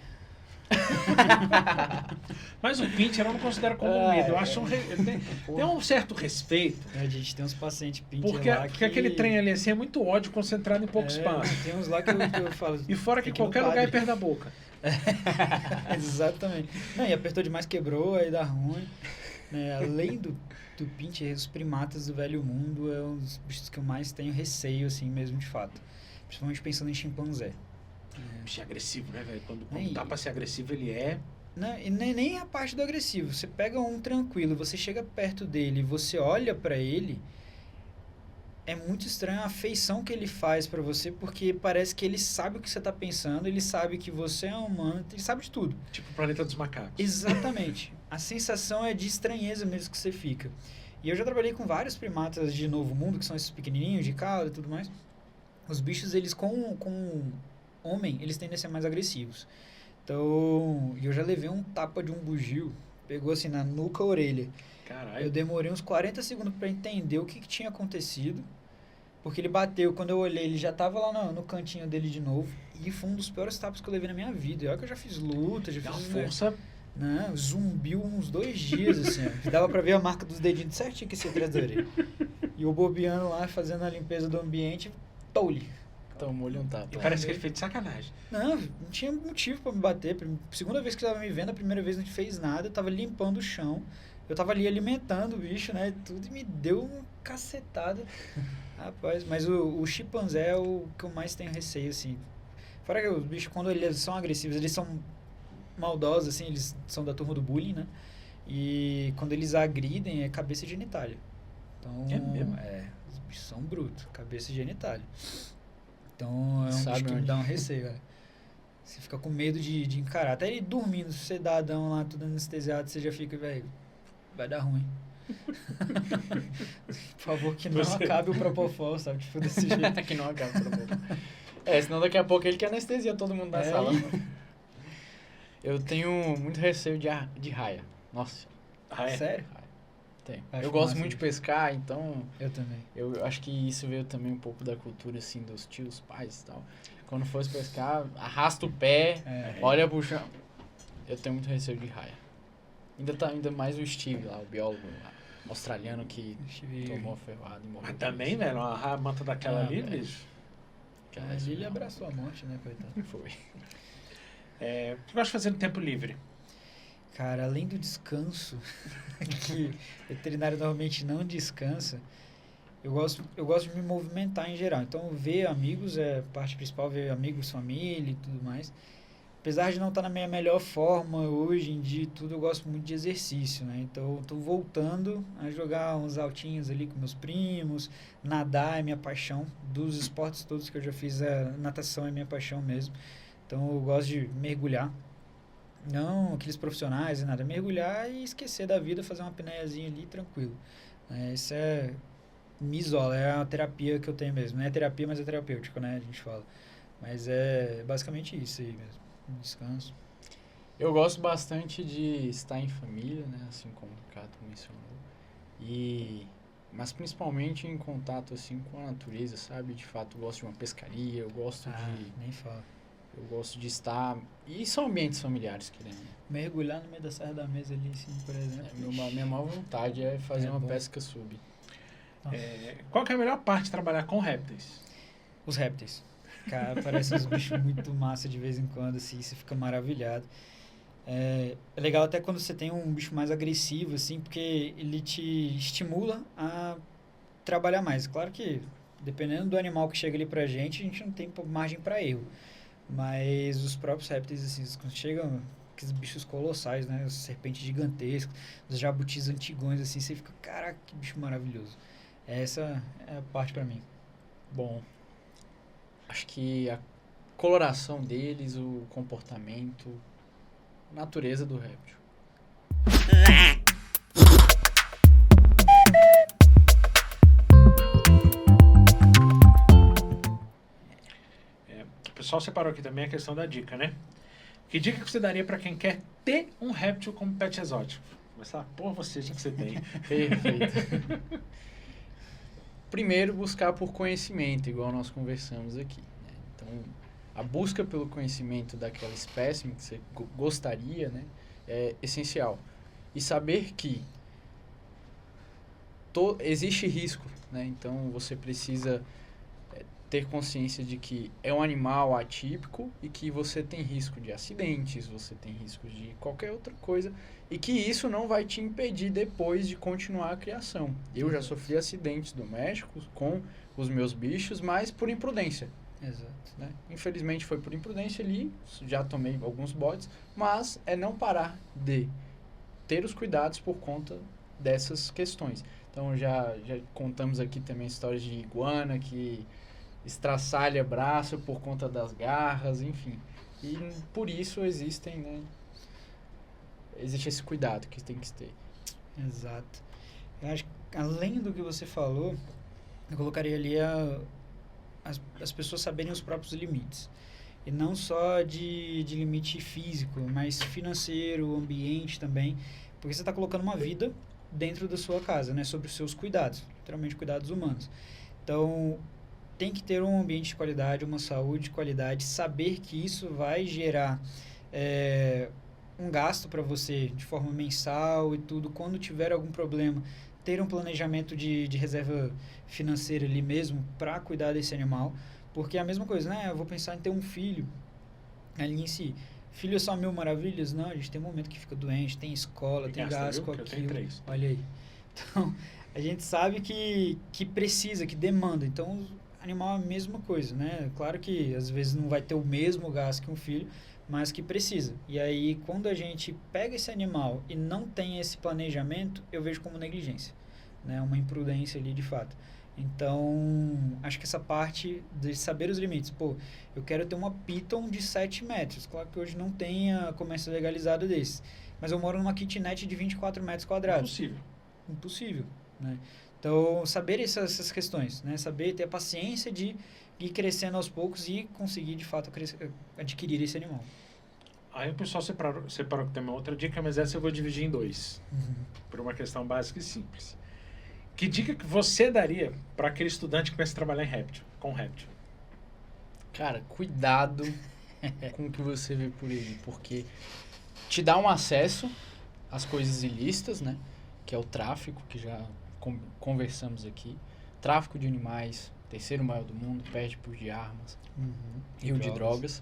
Mas o pincher eu não considero como medo. Eu acho tem um certo respeito. a gente tem uns pacientes pincher Porque, lá porque aquele trem ali assim é muito ódio concentrado em pouco espaço. Tem uns lá que eu falo... E fora que tem ir no qualquer lugar é padre. perto da boca. Exatamente. Não, e apertou demais, quebrou, aí dá ruim. Né? Além do pincher, os primatas do velho mundo é um dos bichos que eu mais tenho receio, assim, mesmo de fato. Principalmente pensando em chimpanzé. Bicho é agressivo, né, velho? Quando E- dá pra ser agressivo, ele é. Não, e nem a parte do agressivo. Você pega um tranquilo, você chega perto dele, você olha pra ele, é muito estranho a afeição que ele faz pra você, porque parece que ele sabe o que você tá pensando, ele sabe que você é humano, ele sabe de tudo. Tipo o planeta dos macacos. Exatamente. A sensação é de estranheza mesmo que você fica. E eu já trabalhei com vários primatas de novo mundo, que são esses pequenininhos, de cauda e tudo mais. Os bichos, eles com homem, eles tendem a ser mais agressivos. Então, eu já levei um tapa de um bugio, pegou assim na nuca, orelha. Eu Caralho. demorei uns 40 segundos para entender o que tinha acontecido, porque ele bateu, quando eu olhei, ele já tava lá no cantinho dele de novo, e foi um dos piores tapas que eu levei na minha vida. E olha que eu já fiz luta, já Dá fiz... uma força. Não, zumbiu uns 2 dias, assim, ó. Dava pra ver a marca dos dedinhos certinho que se atrás da orelha. E o bobeando lá, fazendo a limpeza do ambiente, tole. Tomou-lhe um tapa. E parece que ele fez de sacanagem. Não tinha motivo pra me bater. Segunda vez que ele tava me vendo, a primeira vez não fez nada, eu tava limpando o chão. Eu tava ali alimentando o bicho, né, tudo, e me deu uma cacetada. Rapaz, mas o chimpanzé é o que eu mais tenho receio, assim. Fora que os bichos, quando eles são agressivos, eles são maldosos, assim, eles são da turma do bullying, né? E quando eles agridem, é cabeça e genitália. Então, É mesmo? os bichos são brutos, cabeça e genitália. Então, é um Sabe bicho que me onde? dá um receio, cara. Você fica com medo de encarar. Até ele dormindo, sedadão lá, tudo anestesiado, você já fica, velho, vai dar ruim. Por favor, que não Você- acabe o Propofol, sabe? Tipo, desse jeito. Que não acaba pra pouco. Senão daqui a pouco ele que anestesia todo mundo na É. sala. Eu tenho muito receio de raia. Nossa, Ah, é? Sério? tem. Acho Eu gosto massa muito de isso. pescar, então Eu também. eu acho que isso veio também um pouco da cultura, assim, dos tios, pais e tal. Quando fosse pescar, arrasta o pé, É. olha pro chão. Eu tenho muito receio de raia. Ainda mais o Steve lá, o biólogo lá, australiano que Steve- tomou a ferrada e morreu. Mas também, velho, uma manta daquela ali, velho. bicho. Cara, Mas ele não. abraçou a morte, né, coitado? Foi. O que eu gosto de fazer no tempo livre? Cara, além do descanso, que veterinário normalmente não descansa, eu gosto de me movimentar em geral. Então, ver amigos é a parte principal, ver amigos, família e tudo mais. Apesar de não estar na minha melhor forma hoje em dia e tudo, eu gosto muito de exercício, né? Então, eu tô voltando a jogar uns altinhos ali com meus primos, nadar é minha paixão. Dos esportes todos que eu já fiz, a natação é minha paixão mesmo. Então, eu gosto de mergulhar. Não aqueles profissionais e nada. Mergulhar e esquecer da vida, fazer uma apneiazinha ali, tranquilo. Isso me isola, é a terapia que eu tenho mesmo. Não é terapia, mas é terapêutico, né? A gente fala. Mas é basicamente isso aí mesmo. Descanso. Eu gosto bastante de estar em família, né? Assim como o Cato mencionou. Mas principalmente em contato assim com a natureza, sabe? De fato, eu gosto de uma pescaria, eu gosto Nem fala. eu gosto de estar. E são ambientes familiares, querendo. Mergulhar no meio da serra da mesa ali, assim, por exemplo. Minha maior vontade é fazer É uma bom. pesca sub. Qual que é a melhor parte de trabalhar com répteis? Os répteis. Cara, parecem uns bichos muito massa de vez em quando, assim, você fica maravilhado. É legal até quando você tem um bicho mais agressivo, assim, porque ele te estimula a trabalhar mais. Claro que, dependendo do animal que chega ali pra gente, a gente não tem margem pra erro. Mas os próprios répteis, assim, quando chegam aqueles bichos colossais, né? As serpentes gigantescas, os jabutis antigões, assim, você fica, caraca, que bicho maravilhoso. Essa é a parte pra mim. Bom, acho que a coloração deles, o comportamento, natureza do réptil. O pessoal separou aqui também a questão da dica, né? Que dica que você daria para quem quer ter um réptil como pet exótico? Começar por você, já que você tem. Perfeito. Primeiro, buscar por conhecimento, igual nós conversamos aqui, né? Então, a busca pelo conhecimento daquela espécie que você gostaria, né, é essencial. E saber que existe risco, né? Então, você precisa ter consciência de que é um animal atípico e que você tem risco de acidentes, você tem risco de qualquer outra coisa e que isso não vai te impedir depois de continuar a criação. Eu já sofri acidentes domésticos com os meus bichos, mas por imprudência. Exato. Né? Infelizmente foi por imprudência ali, já tomei alguns botes, mas é não parar de ter os cuidados por conta dessas questões. Então já contamos aqui também histórias de iguana que estraçalha braço por conta das garras, enfim. E por isso existe esse cuidado que tem que ter. Exato. Eu acho que, além do que você falou, eu colocaria ali as pessoas saberem os próprios limites. E não só de limite físico, mas financeiro, ambiente também. Porque você está colocando uma vida dentro da sua casa, né? Sobre os seus cuidados, literalmente cuidados humanos. Então, tem que ter um ambiente de qualidade, uma saúde de qualidade, saber que isso vai gerar um gasto para você de forma mensal e tudo. Quando tiver algum problema, ter um planejamento de reserva financeira ali mesmo para cuidar desse animal, porque é a mesma coisa, né? Eu vou pensar em ter um filho ali em si. Filho é só 1000 maravilhas? Não, a gente tem um momento que fica doente, tem escola, tem gasto com aquilo. Eu tenho 3. Olha aí. Então, a gente sabe que precisa, que demanda. Então, animal é a mesma coisa, né? Claro que às vezes não vai ter o mesmo gasto que um filho, mas que precisa. E aí, quando a gente pega esse animal e não tem esse planejamento, eu vejo como negligência, né? Uma imprudência ali de fato. Então, acho que essa parte de saber os limites. Pô, eu quero ter uma Python de 7 metros. Claro que hoje não tem a comércio legalizado desse. Mas eu moro numa kitnet de 24 metros quadrados. Impossível, né? Então, saber essas questões, né? Saber ter a paciência de ir crescendo aos poucos e conseguir, de fato, adquirir esse animal. Aí o pessoal separou que tem uma outra dica, mas essa eu vou dividir em 2. Por uma questão básica e simples. Que dica que você daria para aquele estudante que começa a trabalhar com réptil? Cara, cuidado com o que você vê por aí, porque te dá um acesso às coisas ilícitas, né? Que é o tráfico, que já conversamos aqui. Tráfico de animais, terceiro maior do mundo, perde por de armas e o de drogas.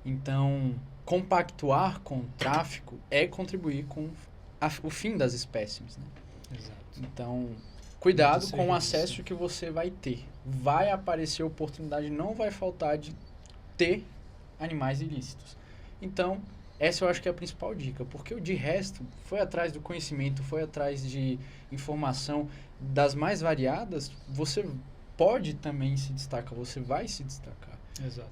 Então, compactuar com o tráfico é contribuir com o fim das espécimes, né? Exato. Então, cuidado com o acesso que você vai ter. Vai aparecer oportunidade, não vai faltar de ter animais ilícitos. Então, essa eu acho que é a principal dica, porque de resto, foi atrás do conhecimento, foi atrás de informação das mais variadas, você pode também se destacar, você vai se destacar. Exato.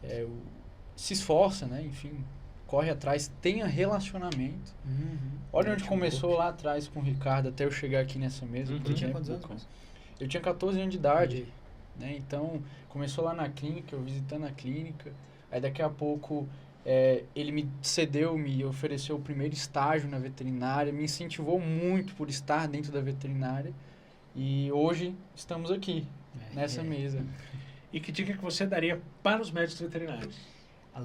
Se esforça, né? Enfim, corre atrás, tenha relacionamento. Olha onde começou lá atrás com o Ricardo, até eu chegar aqui nessa mesa. Você tinha quantos anos? Eu tinha 14 anos de idade, né? Então, começou lá na clínica, eu visitando a clínica, aí daqui a pouco ele me ofereceu o primeiro estágio na veterinária, me incentivou muito por estar dentro da veterinária e hoje estamos aqui, nessa mesa. E que dica que você daria para os médicos veterinários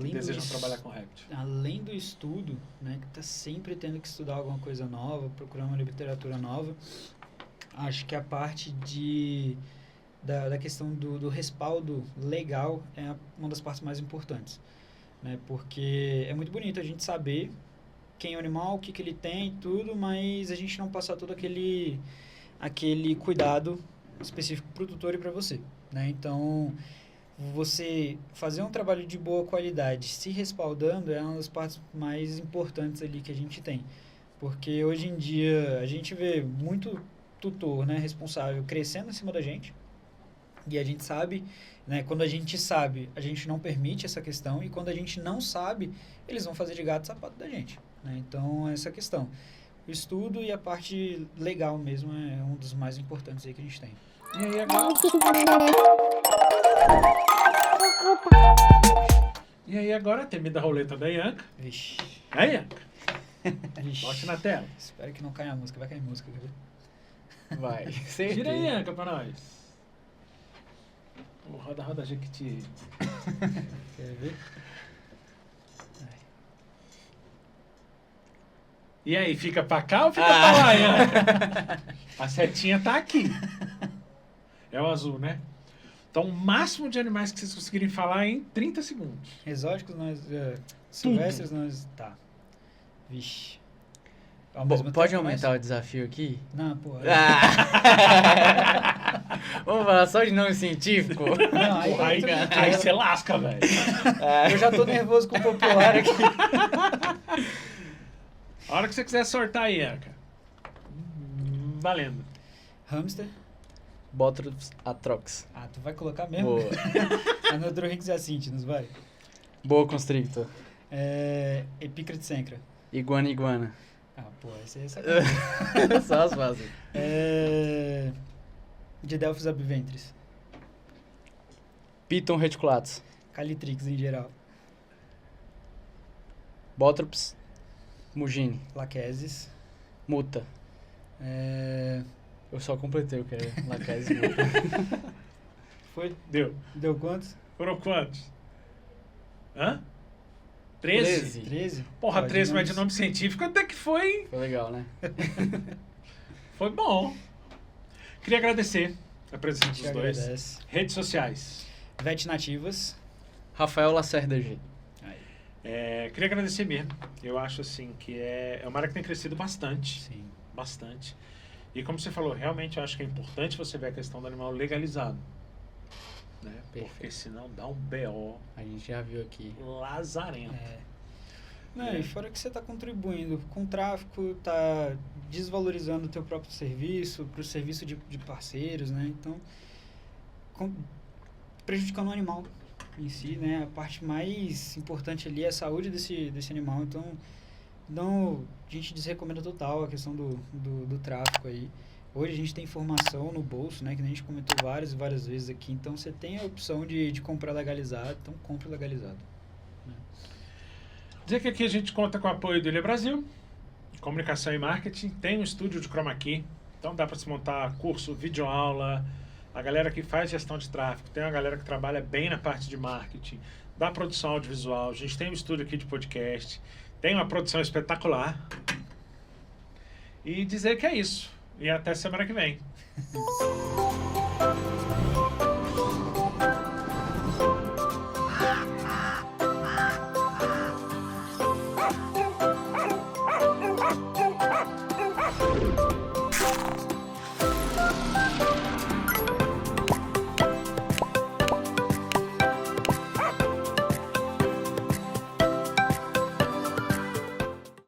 que desejam trabalhar com réptil? Além do estudo, né, que está sempre tendo que estudar alguma coisa nova, procurar uma literatura nova, acho que a parte da questão do respaldo legal é uma das partes mais importantes. Né? Porque é muito bonito a gente saber quem é o animal, o que ele tem e tudo, mas a gente não passar todo aquele cuidado específico para o tutor e para você. Né? Então, você fazer um trabalho de boa qualidade se respaldando é uma das partes mais importantes ali que a gente tem. Porque hoje em dia a gente vê muito tutor, né, responsável crescendo em cima da gente. E a gente sabe, né, quando a gente sabe, a gente não permite essa questão. E quando a gente não sabe, eles vão fazer de gato e sapato da gente. né? Então, essa questão. O estudo e a parte legal mesmo é um dos mais importantes aí que a gente tem. E aí agora... E aí agora, temida roleta da Ianca. Vixe. Aí, Ianca, Vixe. bote na tela. Espero que não caia a música. Vai cair música, quer ver? Vai. Gira aí, Ianca, pra nós. Roda, roda, Jequiti. Quer ver? E aí, fica pra cá ou fica pra lá, Ianca? A setinha tá aqui. É o azul, né? Então, o máximo de animais que vocês conseguirem falar é em 30 segundos. Exóticos, nós... silvestres, nós... Tá. Vixe. Ao Bom, mesmo pode tempo, aumentar mas- o desafio aqui? Não, porra. Vamos falar só de nome científico? Não, aí, Porra, aí você lasca, velho. eu já tô nervoso com o popular aqui. A hora que você quiser sortar aí, Ianca. Valendo. Hamster. Botrops atrox. Ah, tu vai colocar mesmo? Boa. Anodorhynx acyntinus, vai. Boa, Constrictor. Epícrate sencra. Iguana, iguana. Ah, pô, esse é sacanagem. Só as fáceis. Didelphis abventris. Piton reticulatus. Calitrix em geral. Botrops mugine. Lachesis. Muta. Eu só completei o que é Lachesis muta. Foi? Deu. Deu quantos? Foram quantos? Hã? 13? 13? Porra, Ó, 13, mas de digamos- nome científico até que foi Foi legal, né? bom. Queria agradecer a presença A dos gente dois. agradece. Redes sociais. Vet nativas. Rafael Lacerda G. Queria agradecer mesmo. Eu acho assim que é uma área que tem crescido bastante. Sim. Bastante. E como você falou, realmente eu acho que é importante você ver a questão do animal legalizado. Né? Porque Perfeito. senão dá um BO A gente já viu aqui. lazarento. Não, e fora que você está contribuindo com o tráfico, está desvalorizando o teu próprio serviço, para o serviço de parceiros, né? Então, prejudicando o animal em si, né? A parte mais importante ali é a saúde desse animal. Então, a gente desrecomenda total a questão do tráfico aí. Hoje a gente tem informação no bolso, né? Que a gente comentou várias e várias vezes aqui. Então, você tem a opção de comprar legalizado. Então, compre legalizado. Dizer que aqui a gente conta com o apoio do Ilha Brasil, de comunicação e marketing. Tem um estúdio de chroma key, então dá para se montar curso, videoaula. A galera que faz gestão de tráfego, tem uma galera que trabalha bem na parte de marketing, da produção audiovisual. A gente tem um estúdio aqui de podcast, tem uma produção espetacular. E dizer que é isso. E até semana que vem.